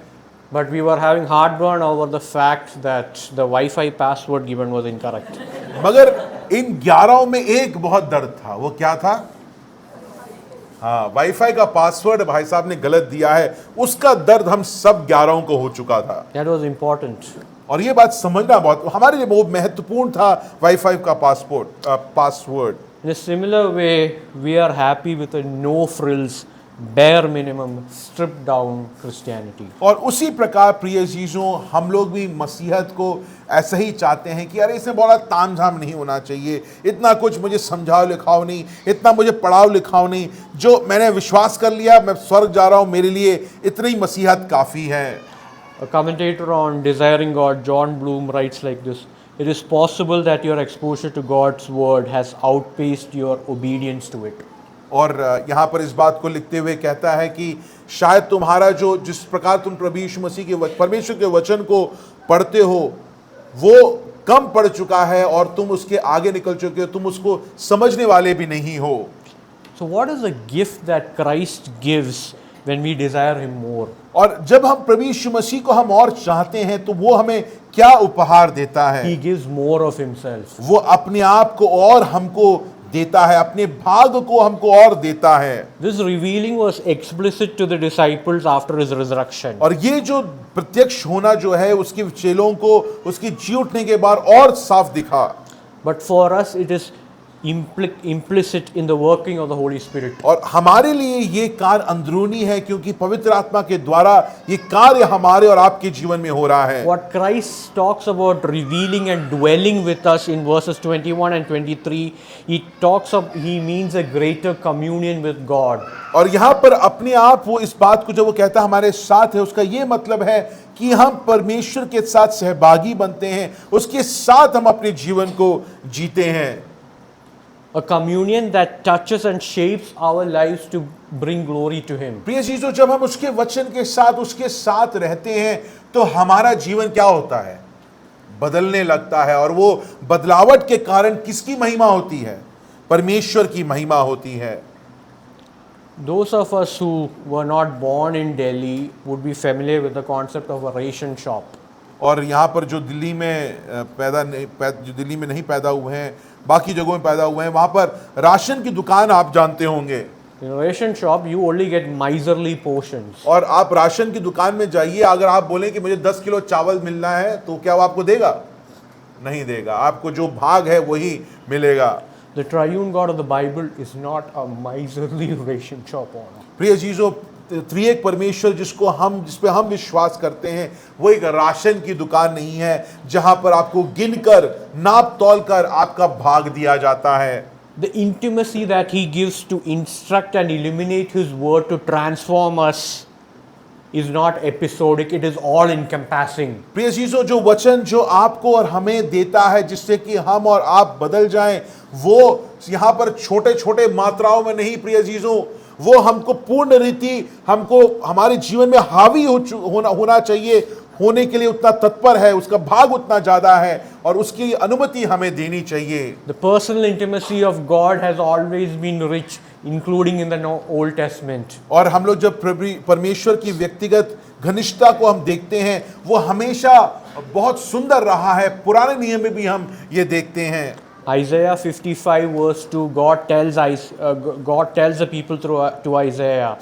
But we were having heartburn over the fact that the Wi-Fi password given was incorrect. मगर इन 11 में एक बहुत दर्द था, वो क्या था? हाँ, वाईफाई का पासवर्ड भाई साहब ने गलत दिया है, उसका दर्द हम सब 11 को हो चुका था। That was important. और ये बात समझना बहुत हमारे लिए बहुत महत्वपूर्ण था, वाईफाई का password. In a similar way, we are happy with a no frills, bare minimum, stripped down Christianity. और उसी प्रकार प्रिय चीजों हम लोग भी मसीहत को ऐसा ही चाहते हैं कि अरे इसमें बड़ा तामझाम नहीं होना चाहिए, इतना कुछ मुझे समझाओ लिखाओ नहीं, इतना मुझे पढ़ाओ लिखाओ नहीं, जो मैंने विश्वास कर लिया मैं स्वर्ग जा रहा हूँ, मेरे लिए इतनी मसीहत काफ़ी है। A commentator on Desiring God, John Bloom, writes like this: it is possible that your exposure to God's word has outpaced your obedience to it. और यहाँ पर इस बात को लिखते हुए कहता है कि शायद तुम्हारा जो जिस प्रकार तुम प्रभु यीशु मसीह के परमेश्वर के वचन को पढ़ते हो वो कम पढ़ चुका है और तुम उसके आगे निकल चुके हो, तुम उसको समझने वाले भी नहीं हो। So, what is the gift that Christ gives when we desire Him more? और जब हम प्रभु यीशु मसीह को हम और चाहते हैं तो वो हमें क्या उपहार देता है? He gives more of Himself. वो अपने आप को और हमको देता है, अपने भाग को हमको और देता है। This revealing was explicit to the disciples after His resurrection. और ये जो प्रत्यक्ष होना जो है उसके चेलों को उसकी जी उठने के बाद और साफ दिखा। But for us, it is implicit in the working of the Holy Spirit. और हमारे लिए ये कार्य अंदरूनी है क्योंकि पवित्र आत्मा के द्वारा ये कार्य हमारे और आपके जीवन में हो रहा है। What Christ talks about revealing and dwelling with us in verses 21 and 23, he means a greater communion with God. और यहाँ पर अपने आप वो इस बात को जब वो कहता है हमारे साथ है, उसका ये मतलब है कि हम परमेश्वर के साथ सहभागी बनते हैं, उसके साथ हम अपने जीवन को जीते हैं। A communion that touches and shapes our lives to bring glory to Him. प्रिय चीजों, जब हम उसके वचन के साथ उसके साथ रहते हैं तो हमारा जीवन क्या होता है? बदलने लगता है। और वो बदलावट के कारण किसकी महिमा होती है? परमेश्वर की महिमा होती है। Those of us who were not born in Delhi would be familiar with the concept of a ration shop. और यहाँ पर जो दिल्ली में जो दिल्ली में नहीं पैदा हुए हैं, बाकी जगहों में पैदा हुए हैं, वहाँ पर राशन की दुकान आप जानते होंगे। In a ration shop, you only get miserly portions. और आप राशन की दुकान में जाइए, अगर आप बोलें कि मुझे 10 किलो चावल मिलना है तो क्या वो आपको देगा? नहीं देगा। आपको जो भाग है वही मिलेगा। The triune God of the Bible is not a miserly ration shop owner. प्रिय चीजों, त्रिएक परमेश्वर जिस पे हम विश्वास करते हैं वो एक राशन की दुकान नहीं है जहां पर आपको गिनकर नाप तौल कर आपका भाग दिया जाता है। The intimacy that He gives to instruct and illuminate His word to transform us is not episodic, it is all encompassing. प्रिय चीजों, जो वचन जो आपको और हमें देता है जिससे कि हम और आप बदल जाएं, वो यहाँ पर छोटे छोटे मात्राओं में नहीं प्रिय चीजों, वो हमको पूर्ण रीति हमको हमारे जीवन में हावी होना चाहिए, होने के लिए उतना तत्पर है, उसका भाग उतना ज्यादा है और उसकी अनुमति हमें देनी चाहिए। The personal intimacy of God has always been rich, including in the Old Testament. और हम लोग जब परमेश्वर की व्यक्तिगत घनिष्ठता को हम देखते हैं वो हमेशा बहुत सुंदर रहा है, पुराने नियम में भी हम ये देखते हैं। Isaiah 55 verse 2, God tells the people to Isaiah,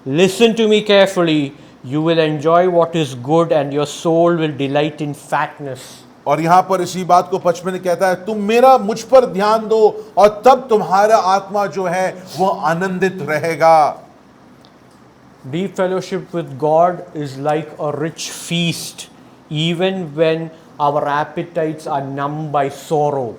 listen to me carefully, you will enjoy what is good and your soul will delight in fatness. और यहाँ पर इसी बात को 55 में कहता है, तुम मुझ पर ध्यान दो और तब तुम्हारा आत्मा जो है वो आनंदित रहेगा। Deep fellowship with God is like a rich feast, even when our appetites are numbed by sorrow.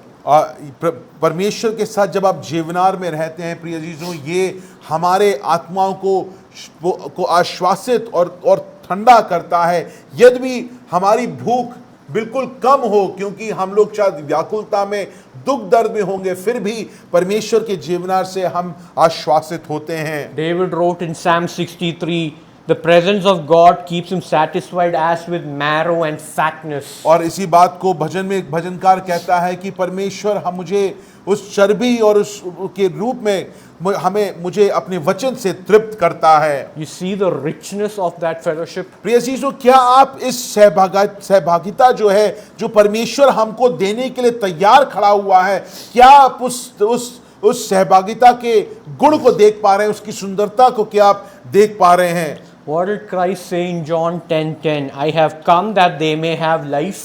परमेश्वर के साथ जब आप जीवनार में रहते हैं प्रिय अजीजों, ये हमारे आत्माओं को आश्वासित और ठंडा करता है। यद्यपि हमारी भूख बिल्कुल कम हो, क्योंकि हम लोग शायद व्याकुलता में दुख दर्द में होंगे, फिर भी परमेश्वर के जीवनार से हम आश्वासित होते हैं। David wrote in Psalm 63, The presence of God keeps him satisfied as with marrow and fatness. और इसी बात को भजन में एक भजनकार कहता है कि परमेश्वर हम मुझे उस चर्बी और उस के रूप में मुझे अपने वचन से तृप्त करता है। You see the richness of that fellowship? प्रिय चीजों, क्या आप इस सहभागिता जो है, जो परमेश्वर हमको देने के लिए तैयार खड़ा हुआ है, क्या आप उस सहभागिता के गुण को देख पा रहे हैं, उसकी सुंदरता को क्या आप देख पा रहे हैं? What did Christ say in John 10:10? I have come that they may have life.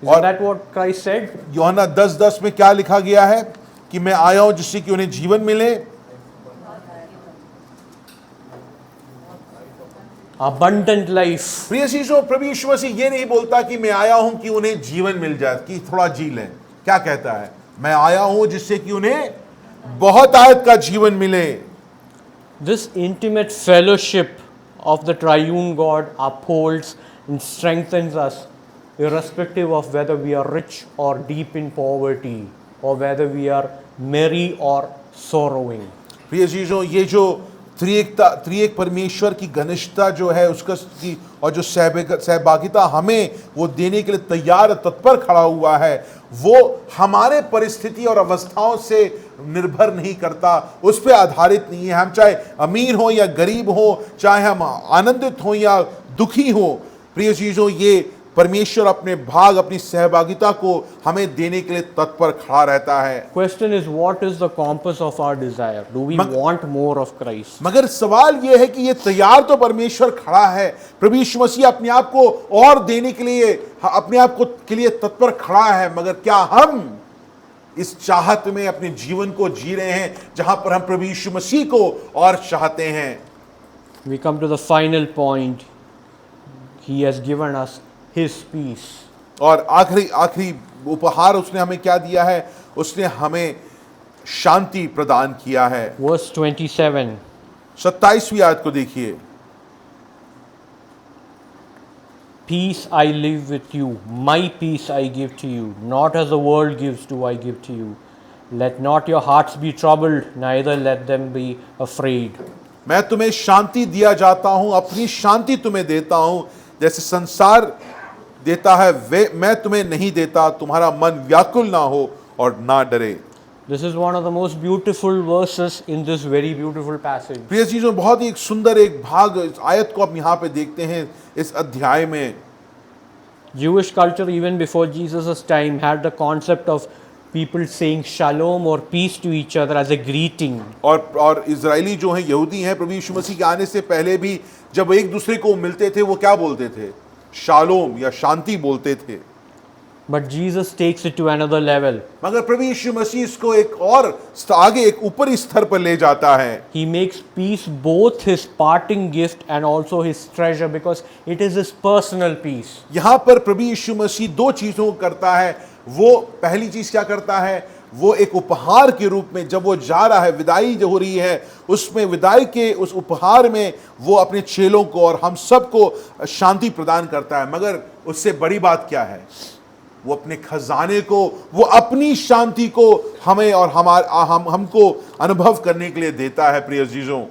Isn't that what Christ said? यूहन्ना 10:10 में क्या लिखा गया है कि मैं आया हूं जिससे कि उन्हें जीवन मिले, Abundant life. प्रिय चीजों, प्रभु यीशु मसीह ये नहीं बोलता कि मैं आया हूं कि उन्हें जीवन मिल जाए, कि थोड़ा जी लें। क्या कहता है? मैं आया हूं जिससे कि उन्हें बहुत आयत का जीवन मिले। This intimate fellowship of the triune God upholds and strengthens us, irrespective of whether we are rich or deep in poverty, or whether we are merry or sorrowing. प्रिय चीजों, ये जो त्रिएक परमेश्वर की घनिष्ठता जो है उसका और जो सहभागिता हमें वो देने के लिए तैयार तत्पर खड़ा हुआ है, वो हमारे परिस्थिति और अवस्थाओं से निर्भर नहीं करता, उस पर आधारित नहीं है। हम चाहे अमीर हो या गरीब हो, चाहे हम आनंदित हो या दुखी हो, प्रिय चीजों, ये परमेश्वर अपने भाग, अपनी सहभागिता को हमें देने के लिए तत्पर खड़ा रहता है। Question is, what is the compass of our desire? Do we want more of Christ? मगर सवाल यह है कि ये तैयार तो परमेश्वर खड़ा है, प्रभु यीशु मसीह अपने आप को और देने के लिए, अपने आप को के लिए तत्पर खड़ा है, मगर क्या हम इस चाहत में अपने जीवन को जी रहे हैं जहां पर हम प्रभु यीशु मसीह को और चाहते हैं? We come to the final point. He has given us His peace. और आखिरी उपहार उसने हमें क्या दिया है? उसने हमें शांति प्रदान किया है। Verse 27. 27वीं आयत को देखिए। Peace I live with you, my peace I give to you, not as the world gives do I give to you. Let not your hearts be troubled, neither let them be afraid. मैं तुम्हें शांति दिया जाता हूं, अपनी शांति तुम्हें देता हूं, जैसे संसार देता है वे मैं तुम्हें नहीं देता, तुम्हारा मन व्याकुल ना हो और ना डरे। This is one of the most beautiful verses in this very beautiful passage. प्रिय चीजों, बहुत ही एक सुंदर एक भाग, इस आयत को आप यहाँ पे देखते हैं इस अध्याय में। Jewish culture even before Jesus' time had the concept of people saying shalom or peace to each other as a greeting. और इजरायली जो हैं, यहूदी हैं, प्रभु यीशु मसीह के आने से पहले भी जब एक दूसरे को मिलते थे वो क्या बोलते थे? शालोम या शांति बोलते थे। But Jesus takes it to another level. मगर प्रभु यीशु मसीह इसको एक और आगे, एक ऊपरी स्तर पर ले जाता है। He makes peace both his parting gift and also his treasure, because it is his personal peace. यहाँ पर प्रभु यीशु मसीह दो चीजों को करता है। वो पहली चीज क्या करता है? वो एक उपहार के रूप में जब वो जा रहा है, विदाई जो हो रही है, उसमें विदाई के उस उपहार में वो अपने चेलों को और हम सबको शांति प्रदान करता है। मगर उससे बड़ी बात क्या है? वो अपने खजाने को, वो अपनी शांति को हमें और हमको अनुभव करने के लिए देता है। प्रिय अजीजों,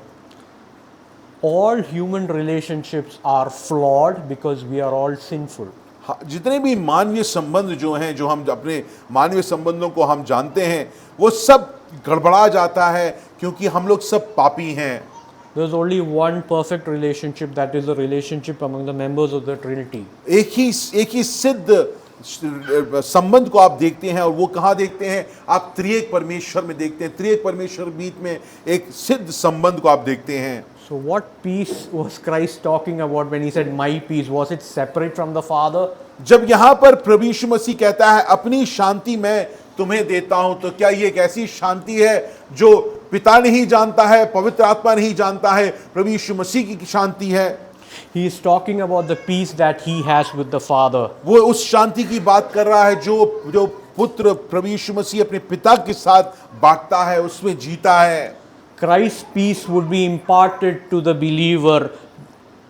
All human relationships are flawed because we are all sinful. जितने भी मानवीय संबंध जो हैं, जो हम अपने मानवीय संबंधों को हम जानते हैं, वो सब गड़बड़ा जाता है क्योंकि हम लोग सब पापी हैं। There's only one perfect relationship, that is the relationship among the members of the Trinity. एक ही सिद्ध संबंध को आप देखते हैं, और वो कहाँ देखते हैं? आप त्रिएक परमेश्वर में देखते हैं। त्रिएक परमेश्वर बीच में एक सिद्ध संबंध को आप देखते हैं। So what peace was Christ talking about when he said my peace? Was it separate from the Father? जब यहाँ पर प्रभु यीशु मसीह कहता है अपनी शांति मैं तुम्हें देता हूं, तो क्या ये एक ऐसी शांति है जो पिता नहीं जानता है, पवित्र आत्मा नहीं जानता है? प्रभु यीशु मसीह की शांति है। He is talking about the peace that he has with the Father. वो उस शांति की बात कर रहा है जो पुत्र प्रभु यीशु मसीह अपने पिता के साथ बांटता है, उसमें जीता है। Christ's peace would be imparted to the believer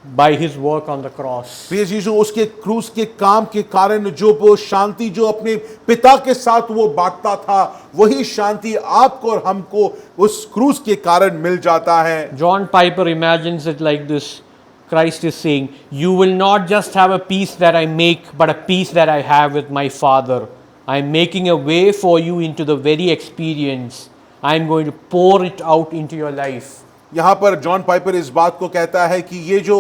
by his work on the cross. प्रिय यीशु, उसके क्रूस के काम के कारण जो वो शांति जो अपने पिता के साथ वो बांटता था, वही शांति आपको और हमको उस क्रूस के कारण मिल जाता है। John Piper imagines it like this: Christ is saying, you will not just have a peace that I make, but a peace that I have with my Father. I am making a way for you into the very experience. I am going to pour it out into your life. यहाँ पर John Piper इस बात को कहता है कि ये जो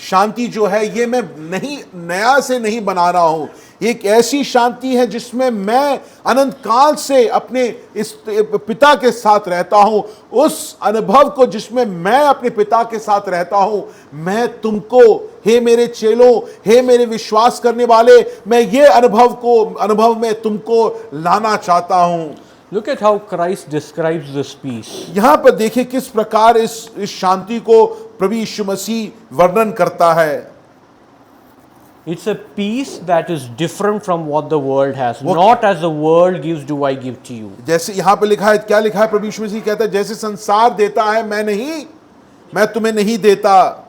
शांति जो है ये मैं नहीं नया से नहीं बना रहा हूं, एक ऐसी शांति है जिसमें मैं अनंत काल से अपने इस पिता के साथ रहता हूं। उस अनुभव को जिसमें मैं अपने पिता के साथ रहता हूं, मैं तुमको, हे मेरे चेलों, हे मेरे विश्वास करने वाले, मैं ये अनुभव में तुमको लाना चाहता हूं। Look at how Christ describes this peace. यहां पर देखिए किस प्रकार इस शांति को प्रभु यीशु मसीह वर्णन करता है। It's a peace that is different from what the world has. Not as the world gives do I give to you. जैसे यहां पर लिखा है, क्या लिखा है? प्रभु यीशु मसीह कहता है, जैसे संसार देता है मैं तुम्हें नहीं देता।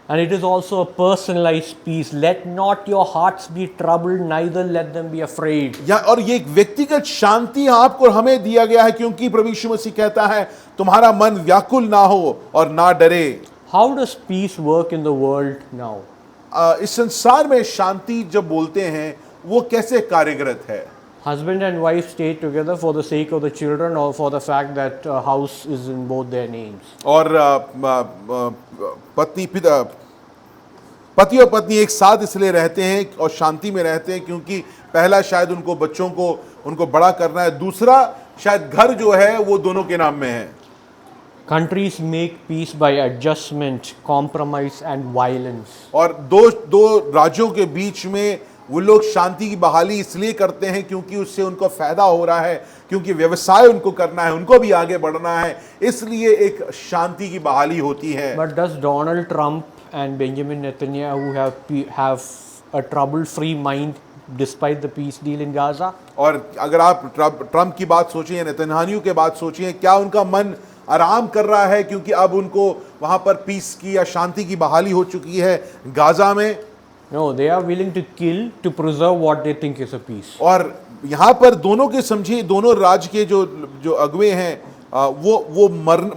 And it is also a personalized peace. Let not your hearts be troubled, neither let them be afraid. या और ये एक व्यक्तिगत शांति आपको हमें दिया गया है, क्योंकि प्रभु यीशु मसीह कहता है तुम्हारा मन व्याकुल ना हो और ना डरे। How does peace work in the world now? इस संसार में शांति जब बोलते हैं वो कैसे कार्यरत है? Husband and wife stay together for the sake of the children or for the fact that a house is in both their names. और पति और पत्नी एक साथ इसलिए रहते हैं और शांति में रहते हैं क्योंकि पहला शायद उनको बच्चों को उनको बड़ा करना है, दूसरा शायद घर जो है वो दोनों के नाम में है। Countries make peace by adjustment, compromise and violence. और दो राज्यों के बीच में वो लोग शांति की बहाली इसलिए करते हैं क्योंकि उससे उनको फायदा हो रहा है, क्योंकि व्यवसाय उनको करना है, उनको भी आगे बढ़ना है, इसलिए एक शांति की बहाली होती है। But does Donald Trump and Benjamin Netanyahu have a trouble-free mind despite the peace deal in Gaza? और अगर आप ट्रम्प की बात सोचिए, नेतन्याहू की बात सोचिए, क्या उनका मन आराम कर रहा है क्योंकि अब उनको वहां पर पीस की या शांति की बहाली हो चुकी है गाजा में? No, they are willing to kill to preserve what they think is a peace. और यहाँ पर दोनों के समझिए, दोनों राज्य के जो अगुवे हैं वो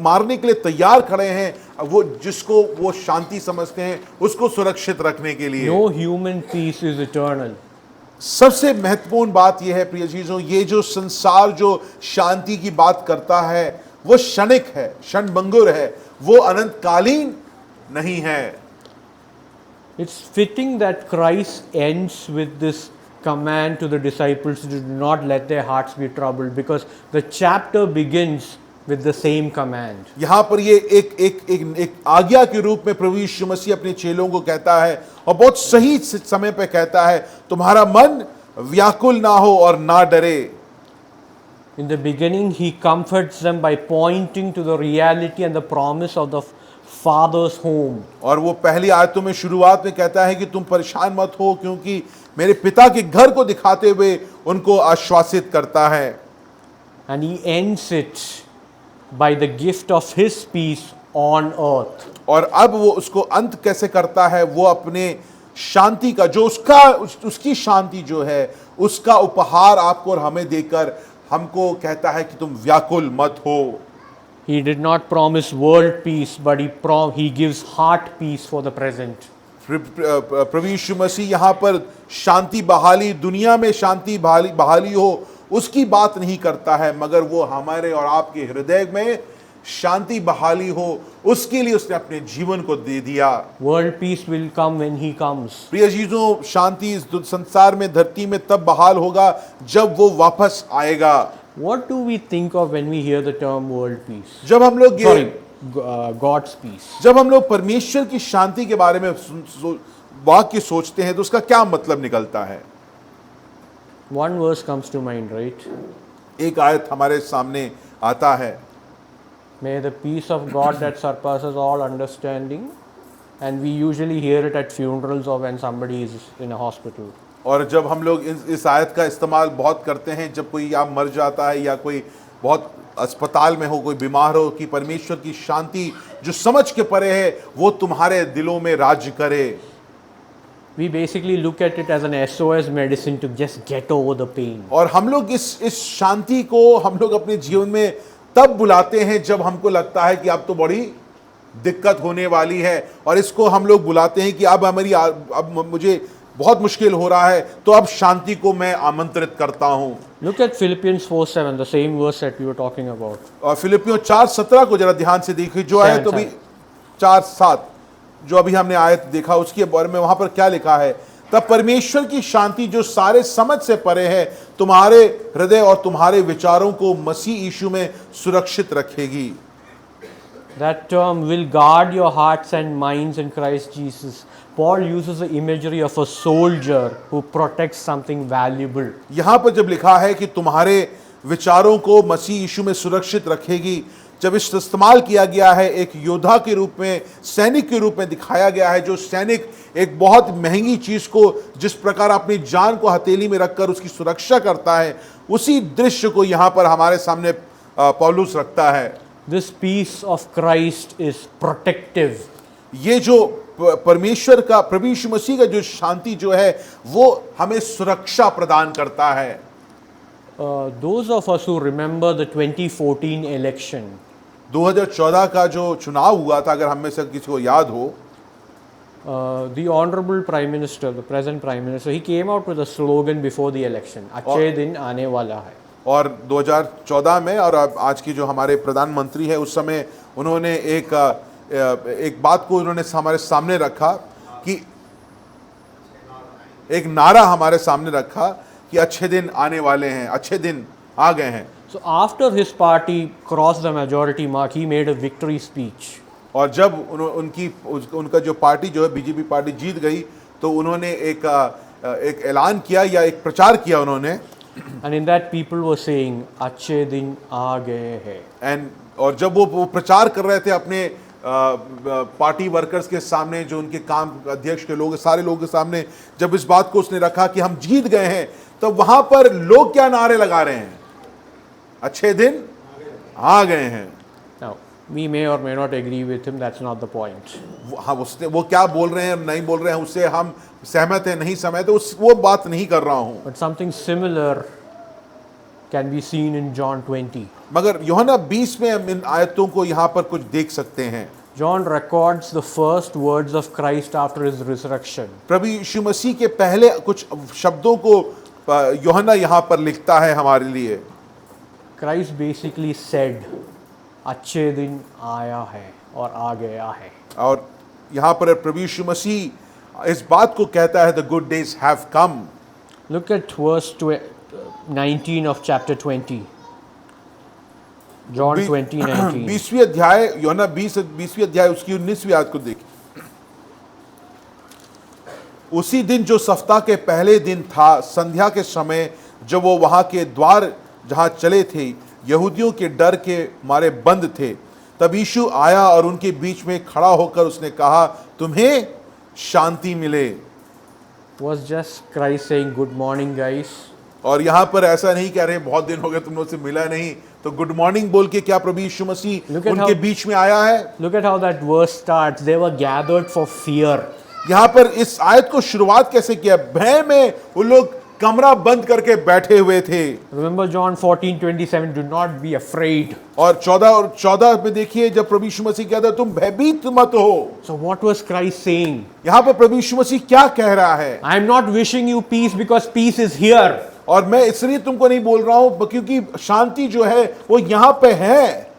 मारने के लिए तैयार खड़े हैं, वो जिसको वो शांति समझते हैं उसको सुरक्षित रखने के लिए। No human peace is eternal. सबसे महत्वपूर्ण बात यह है प्रिय चीजों, ये जो संसार जो शांति की बात करता है वो क्षणिक है, क्षणभंगुर है, वो अनंतकालीन नहीं है। It's fitting that Christ ends with this command to the disciples to do not let their hearts be troubled, because the chapter begins with the same command. यहाँ पर ये एक आज्ञा के रूप में प्रभु यीशु मसीह अपने चेलों को कहता है और बहुत सही समय पे कहता है, तुम्हारा मन व्याकुल ना हो और ना डरे। In the beginning, he comforts them by pointing to the reality and the promise of the Father's home. और वो पहली आयतों में शुरुआत में कहता है कि तुम परेशान मत हो, क्योंकि मेरे पिता के घर को दिखाते हुए उनको आश्वासित करता है। And he ends it by the gift of his peace on earth. और अब वो उसको अंत कैसे करता है? वो अपने शांति का जो उसकी शांति जो है उसका उपहार आपको और हमें देकर हमको कहता है कि तुम व्याकुल मत हो। He did not promise world peace, but he gives heart peace for the present. प्रभु यीशु मसीह यहाँ पर शांति बहाली, दुनिया में शांति बहाली हो उसकी बात नहीं करता है, मगर वो हमारे और आपके हृदय में शांति बहाली हो उसके लिए उसने अपने जीवन को दे दिया। World peace will come when he comes. प्रिय चीजों, शांति इस संसार में, धरती में तब बहाल होगा जब वो वापस आएगा। What do we think of when we hear the term world peace? जब हम लोग God's peace. जब हम लोग परमेश्वर की शांति के बारे में वाक्य सोचते हैं तो उसका क्या मतलब निकलता है? One verse comes to mind, right? एक आयत हमारे सामने आता है, May the peace of God that surpasses all understanding, and we usually hear it at funerals or when somebody is in a hospital. और जब हम लोग इस आयत का इस्तेमाल बहुत करते हैं जब कोई या मर जाता है या कोई बहुत अस्पताल में हो, कोई बीमार हो, कि परमेश्वर की शांति जो समझ के परे है वो तुम्हारे दिलों में राज्य करे। We basically look at it as an SOS medicine to just get over the pain. और हम लोग इस शांति को हम लोग अपने जीवन में तब बुलाते हैं जब हमको लगता है कि अब तो बड़ी दिक्कत होने वाली है और इसको हम लोग बुलाते हैं कि अब मुझे बहुत मुश्किल हो रहा है, तो अब शांति को मैं आमंत्रित करता हूं। Look at Philippians 4:7, the same verse that we were talking about. और फिलिपियों 4:17 को जरा ध्यान से देखिए, जो आयत तो भी 4:7 जो अभी हमने आयत देखा उसके बारे में वहां पर क्या लिखा है, तब परमेश्वर की शांति जो सारे समझ से परे है तुम्हारे हृदय और तुम्हारे विचारों को मसीह यीशु में सुरक्षित रखेगी। That term will guard your hearts and minds in Christ Jesus. Paul uses the imagery of a soldier who protects something valuable. यहां पर जब लिखा है कि तुम्हारे विचारों को मसीह यीशु में सुरक्षित रखेगी, जब इस इस्तेमाल किया गया है एक योद्धा के रूप में, सैनिक के रूप में दिखाया गया है, जो सैनिक एक बहुत महंगी चीज को जिस प्रकार अपनी जान को हथेली में रखकर उसकी सुरक्षा करता है, उसी दृश्य को यहां पर हमारे सामने पौलुस रखता है। This peace of Christ is protective. ये जो परमेश्वर का, प्रभु यीशु मसीह का जो शांति जो है वो हमें सुरक्षा प्रदान करता है। Those of us who remember the 2014 election, 2014 का जो चुनाव हुआ था, अगर हम में से किसी को याद हो, the Honorable Prime Minister, the present Prime Minister, he came out with a slogan before the election, अच्छे दिन आने वाला है। और 2014 में और आज की जो हमारे प्रधानमंत्री है उस समय उन्होंने एक बात को उन्होंने हमारे सामने रखा कि एक नारा हमारे सामने रखा कि अच्छे दिन आने वाले हैं, अच्छे दिन आ गए हैं। So after his party crossed the majority mark, he made a victory speech. और जब उनका जो पार्टी जो है बीजेपी पार्टी जीत गई, तो उन्होंने एक ऐलान किया या एक प्रचार किया उन्होंने, And in that people were saying अच्छे दिन आ गए हैं। और जब वो प्रचार कर रहे थे अपने पार्टी वर्कर्स के सामने, जो उनके काम अध्यक्ष के लोग, सारे लोगों के सामने जब इस बात को उसने रखा कि हम जीत गए हैं, तो वहां पर लोग क्या नारे लगा रहे हैं? अच्छे दिन आ गए हैं। Now, we may or may not agree with him, that's not the point. वो क्या बोल रहे हैं नहीं बोल रहे हैं उससे हम सहमत हैं नहीं सहमत है, वो बात नहीं कर रहा हूं। But something similar can be seen in John 20. मगर यूहन्ना 20 में हम इन आयतों को यहाँ पर कुछ देख सकते हैं। John records the first words of Christ after his resurrection. प्रभु यीशु मसीह के पहले कुछ शब्दों को यूहन्ना यहाँ पर लिखता है हमारे लिए। Christ basically said, अच्छे दिन आया है और आ गया है। और यहाँ पर प्रभु यीशु मसीह इस बात को कहता है, the good days have come. Look at verse 19 of chapter 20. John 20:19. 20वीं अध्याय, यूहन्ना 20वीं अध्याय उसकी 19वीं आयत को देखिए। उसी दिन जो सप्ताह के पहले दिन था, संध्या के समय जब वो वहां के द्वार जहां चले थे यहूदियों के डर के मारे बंद थे, तब यीशु आया और उनके बीच में खड़ा होकर उसने कहा, तुम्हें शांति मिले। Was just Christ saying good morning guys? और यहाँ पर ऐसा नहीं कह रहे बहुत दिन हो गए तुम लोग से मिला नहीं, तो गुड मॉर्निंग बोल के क्या प्रभु यीशु मसीह उनके बीच में आया है? Look at how that verse starts. They were gathered for fear. यहाँ पर इस आयत को शुरुआत कैसे किया? भय में वो लोग कमरा बंद करके बैठे हुए थे। Remember John 14:27, do not be afraid. और 14 में देखिए जब प्रभु यीशु मसीह कहता तुम भयभीत मत हो। So what was Christ saying? यहाँ पर प्रभु यीशु मसीह क्या कह रहा है? I am not wishing you peace because peace is here. और मैं इसलिए तुमको नहीं बोल रहा हूं क्योंकि शांति जो है वो यहाँ पे है।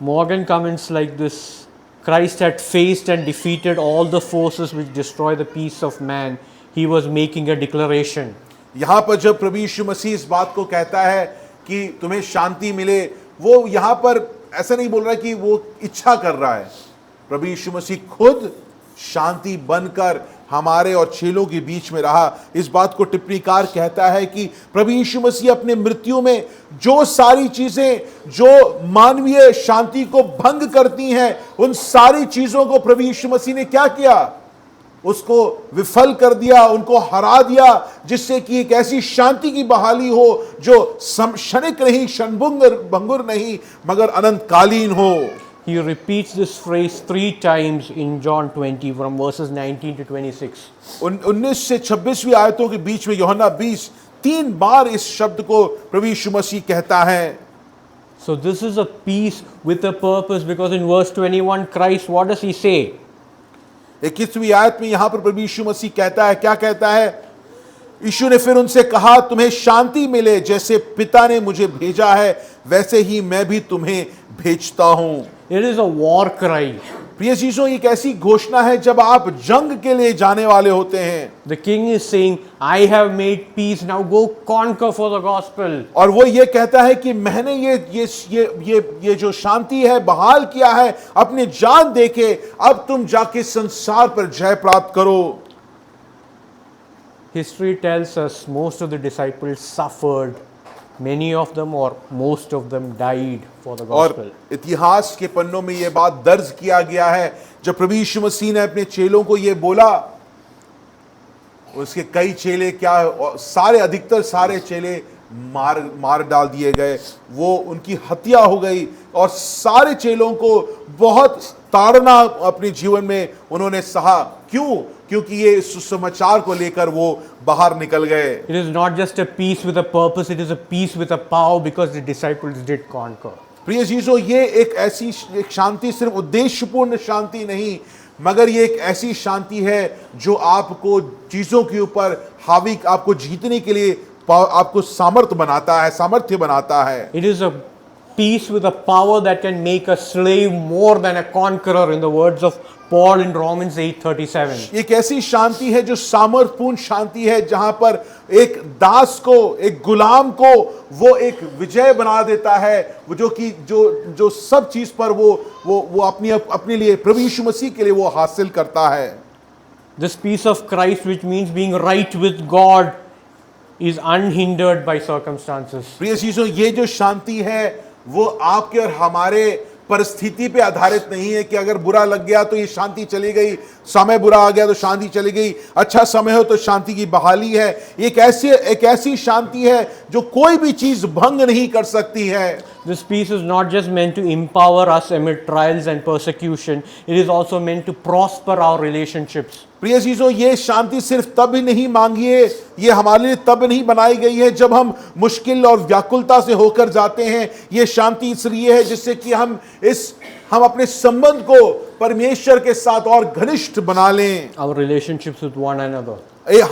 Morgan comments like this: Christ had faced and defeated all the forces which destroy the peace of man. He was making a declaration. यहाँ पर जब प्रभु यीशु मसीह इस बात को कहता है कि तुम्हें शांति मिले, वो यहाँ पर ऐसा नहीं बोल रहा कि वो इच्छा कर रहा है। प्रभु यीशु मसीह खुद शांति बनकर हमारे और चेलों के बीच में रहा। इस बात को टिप्पणीकार कहता है कि प्रभु यीशु मसीह अपने मृत्यु में जो सारी चीजें जो मानवीय शांति को भंग करती हैं, उन सारी चीजों को प्रभु यीशु मसीह ने क्या किया? उसको विफल कर दिया, उनको हरा दिया, जिससे कि एक ऐसी शांति की बहाली हो जो क्षणिक नहीं, क्षणभंगुर नहीं, मगर अनंतकालीन हो। He repeats this phrase 3 times in John 20 from verses 19 to 26. 19 से 26वीं आयतों के बीच में यूहन्ना 20 3 बार इस शब्द को प्रभु यीशु मसीह कहता है। So this is a peace with a purpose, because in verse 21, Christ, what does he say? 21वीं आयत में यहां पर प्रभु यीशु मसीह कहता है, क्या कहता है? यीशु ने फिर उनसे कहा, तुम्हें शांति मिले, जैसे पिता ने मुझे भेजा है वैसे ही मैं भी तुम्हें भेजता हूं। It is a war cry. प्रिय चीजों, एक ऐसी घोषणा है जब आप जंग के लिए जाने वाले होते हैं। The king is saying, I have made peace, now go conquer for the gospel. और वो ये कहता है कि मैंने ये जो शांति है बहाल किया है, अपनी जान देके अब तुम जाके संसार पर जय प्राप्त करो। History tells us most of the disciples suffered. Many of them or most of them died for the gospel. और इतिहास के पन्नों में ये बात दर्ज किया गया है, जब प्रभु यीशु मसीह ने अपने चेलों को ये बोला, उसके कई चेले सारे अधिकतर सारे चेले मार डाल दिए गए, वो उनकी हत्या हो गई और सारे चेलों को बहुत ताड़ना अपने जीवन में उन्होंने सहा। क्यों? क्योंकि ये सुसमाचार को लेकर वो बाहर निकल गए। It is not just a peace with a purpose, it is a peace with a power, because the disciples did conquer. प्रिय चीजों, ये एक शांति सिर्फ उद्देश्यपूर्ण शांति नहीं, मगर ये एक ऐसी शांति है जो आपको चीजों के ऊपर हावी, आपको जीतने के लिए आपको सामर्थ्य बनाता है। It is a peace with a power that can make a slave more than a conqueror, in the words of Paul in Romans 8:37. एक ऐसी शांति है जो सामर्थ्यपूर्ण शांति है, जहां पर एक दास को, एक गुलाम को वो एक विजय बना देता है, वो जो सब चीज पर वो अपने लिए प्रभु यीशु मसीह के लिए वो हासिल करता है। This peace of Christ, which means being right with God, is unhindered by circumstances. प्रिय चीजों, ये जो शांति है वो आपके और हमारे परिस्थिति पे आधारित नहीं है कि अगर बुरा लग गया तो ये शांति चली गई, समय बुरा आ गया तो शांति चली गई, अच्छा समय हो तो शांति की बहाली है। एक ऐसी शांति है जो कोई भी चीज भंग नहीं कर सकती है। This peace is not just meant to empower us amid trials and persecution, it is also meant to prosper our relationships. प्रिय चीजों, ये शांति सिर्फ तब ही नहीं मांगिए, ये हमारे लिए तब नहीं बनाई गई है जब हम मुश्किल और व्याकुलता से होकर जाते हैं। ये शांति इसलिए है जिससे कि हम अपने संबंध को परमेश्वर के साथ और घनिष्ठ बना लें। Our relationships with one another.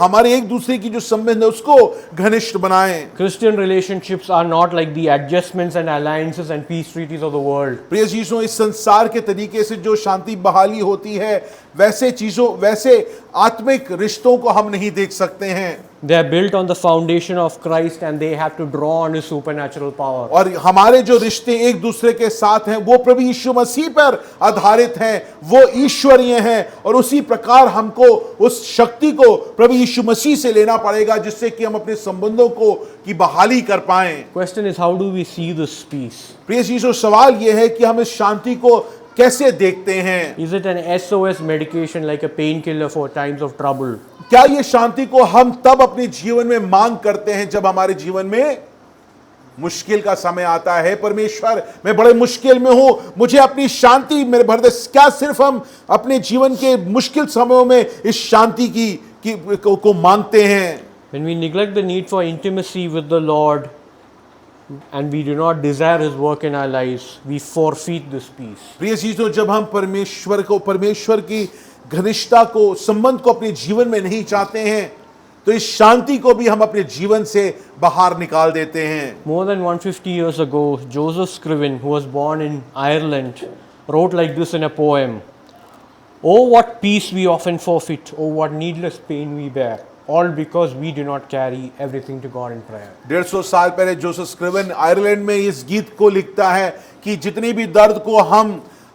हमारे एक दूसरे की जो संबंध है उसको घनिष्ठ बनाएं। Christian relationships are not like the adjustments and alliances and peace treaties of the world. प्रिय चीजों, इस संसार के तरीके से जो शांति बहाली होती है, वैसे आत्मिक रिश्तों को हम नहीं देख सकते हैं। They are built on the foundation of Christ and they have to draw on His supernatural power. और हमारे जो रिश्ते एक दूसरे के साथ हैं वो प्रभु यीशु मसीह पर आधारित हैं, वो ईश्वरीय हैं, और उसी प्रकार हमको उस शक्ति को प्रभु यीशु मसीह से लेना पड़ेगा जिससे कि हम अपने संबंधों की बहाली कर पाएं। Question is, how do we see this peace? प्रिय चीजों, सवाल यह है कि हम इस शांति को कैसे देखते हैं? Is it an SOS medication like a painkiller for times of trouble? क्या ये शांति को हम तब अपने जीवन में मांग करते हैं जब हमारे जीवन में मुश्किल का समय आता है? परमेश्वर, मैं बड़े मुश्किल में हूं, मुझे अपनी शांति मेरे भर दे। क्या सिर्फ हम अपने जीवन के मुश्किल समयों में इस शांति को मांगते हैं? When we neglect the need for intimacy with the Lord and we do not desire His work in our lives, we forfeit this peace. प्रिय चीजों, जब हम परमेश्वर की घनिष्ठता को, संबंध को अपने जीवन में नहीं चाहते हैं, तो इस शांति को भी हम अपने जीवन से बाहर निकाल देते हैं। More than 150 years ago, Joseph Scriven, who was born in Ireland, wrote like this in a poem: "Oh, what peace we often forfeit, oh, what needless pain we bear, all because we do not carry everything to God in prayer." 150 साल पहले Joseph स्क्रिवन Ireland में इस गीत को लिखता है कि जितनी भी दर्द को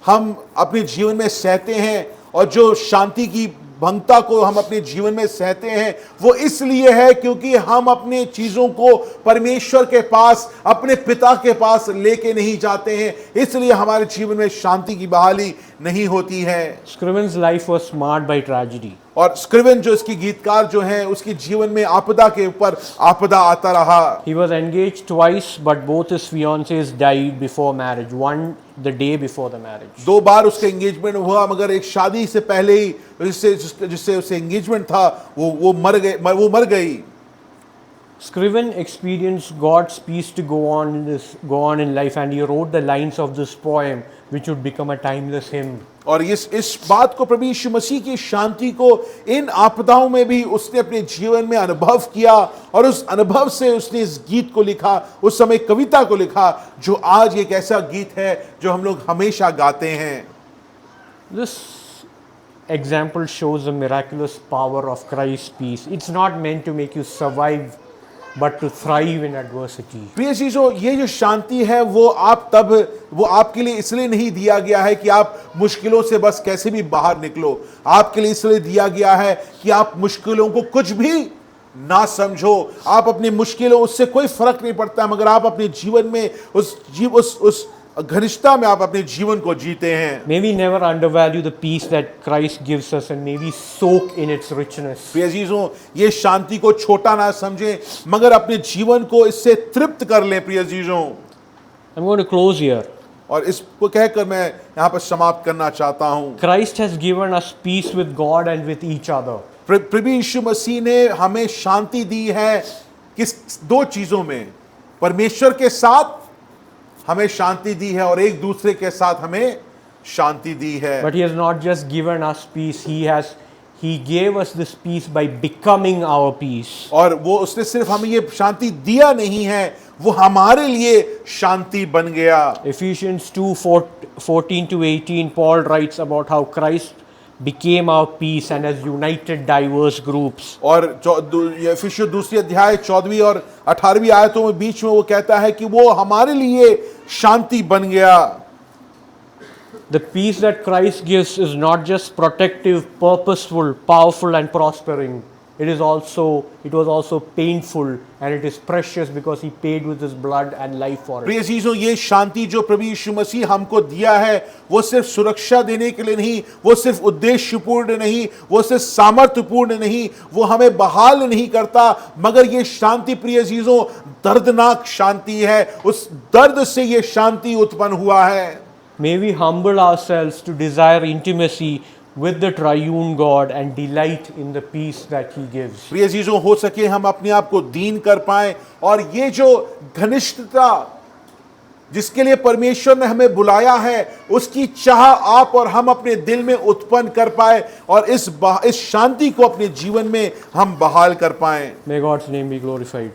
हम अपने जीवन में सहते हैं और जो शांति की भंगता को हम अपने जीवन में सहते हैं, वो इसलिए है क्योंकि हम अपने चीजों को परमेश्वर के पास, अपने पिता के पास लेके नहीं जाते हैं, इसलिए हमारे जीवन में शांति की बहाली नहीं होती है। Scriven's life was marred by tragedy. और स्क्रिवन जो इसकी गीतकार जो है, उसके जीवन में आपदा के ऊपर आपदा आता रहा। He was engaged twice, but both his fiancées died before marriage. One the day before the marriage. 2 बार उसका एंगेजमेंट हुआ, मगर एक शादी से पहले ही जिससे उसे एंगेजमेंट था वो मर गई। Scriven experienced God's peace to go on in life, and he wrote the lines of this poem, which would become a timeless hymn. और इस बात को प्रभु यीशु मसीह की शांति को इन आपदाओं में भी उसने अपने जीवन में अनुभव किया, और उस अनुभव से उसने इस गीत को लिखा, उस समय कविता को लिखा, जो आज एक ऐसा गीत है जो हम लोग हमेशा गाते हैं। This example shows the miraculous power of Christ's peace. It's not meant to make you survive, but to thrive in adversity. प्रिय चीजों, ये जो शांति है वो आपके लिए इसलिए नहीं दिया गया है कि आप मुश्किलों से बस कैसे भी बाहर निकलो। आपके लिए इसलिए दिया गया है कि आप मुश्किलों को कुछ भी ना समझो। आप अपनी मुश्किलों, उससे कोई फर्क नहीं पड़ता, मगर आप अपने जीवन में उस घनिष्ठता में आप अपने जीवन को जीते हैं। May we never undervalue the peace that Christ gives us, and may we soak in its richness. प्रिय अजीजों, ये शांति को छोटा ना समझें, मगर अपने जीवन को इससे तृप्त कर लें। प्रिय अजीजों, I'm going to close here. और इसको कहकर मैं यहाँ पर समाप्त करना चाहता हूँ। Christ has given us peace with God and with each other. प्रभु यीशु मसीह ने हमें शांति दी है किस दो चीजों में, परमेश्वर के साथ हमें शांति दी है और एक दूसरे के साथ हमें शांति दी है। But he has not just given us peace, he gave us this peace by becoming our peace. और वो उसने सिर्फ हमें ये शांति दिया नहीं है, वो हमारे लिए शांति बन गया। Ephesians 2:14 to 18, Paul writes about how Christ became our peace and has united diverse groups. और इफिसियों दूसरी अध्याय 14वीं और 18वीं आयतों में बीच में वो कहता है कि वो हमारे लिए शांति बन गया। The peace that Christ gives is not just protective, purposeful, powerful and prospering. It was also painful, and it is precious because he paid with his blood and life for it. प्रिय चीजों, ये शांति जो प्रभु यीशु मसीह हमको दिया है, वो सिर्फ सुरक्षा देने के लिए नहीं, वो सिर्फ उद्देश्यपूर्ण नहीं, वो सिर्फ सामर्थ्यपूर्ण नहीं, वो हमें बहाल नहीं करता, मगर ये शांति प्रिय चीजों दर्दनाक शांति है। उस दर्द से ये शांति उत्पन्न हुआ है। May we humble ourselves to desire intimacy with the triune God and delight in the peace that he gives. प्रिय चीजों, हो सके हम अपने आप को दीन कर पाएं, और ये जो घनिष्ठता जिसके लिए परमेश्वर ने हमें बुलाया है, उसकी चाह आप और हम अपने दिल में उत्पन्न कर पाए, और इस शांति को अपने जीवन में हम बहाल कर पाएं। May God's name be glorified.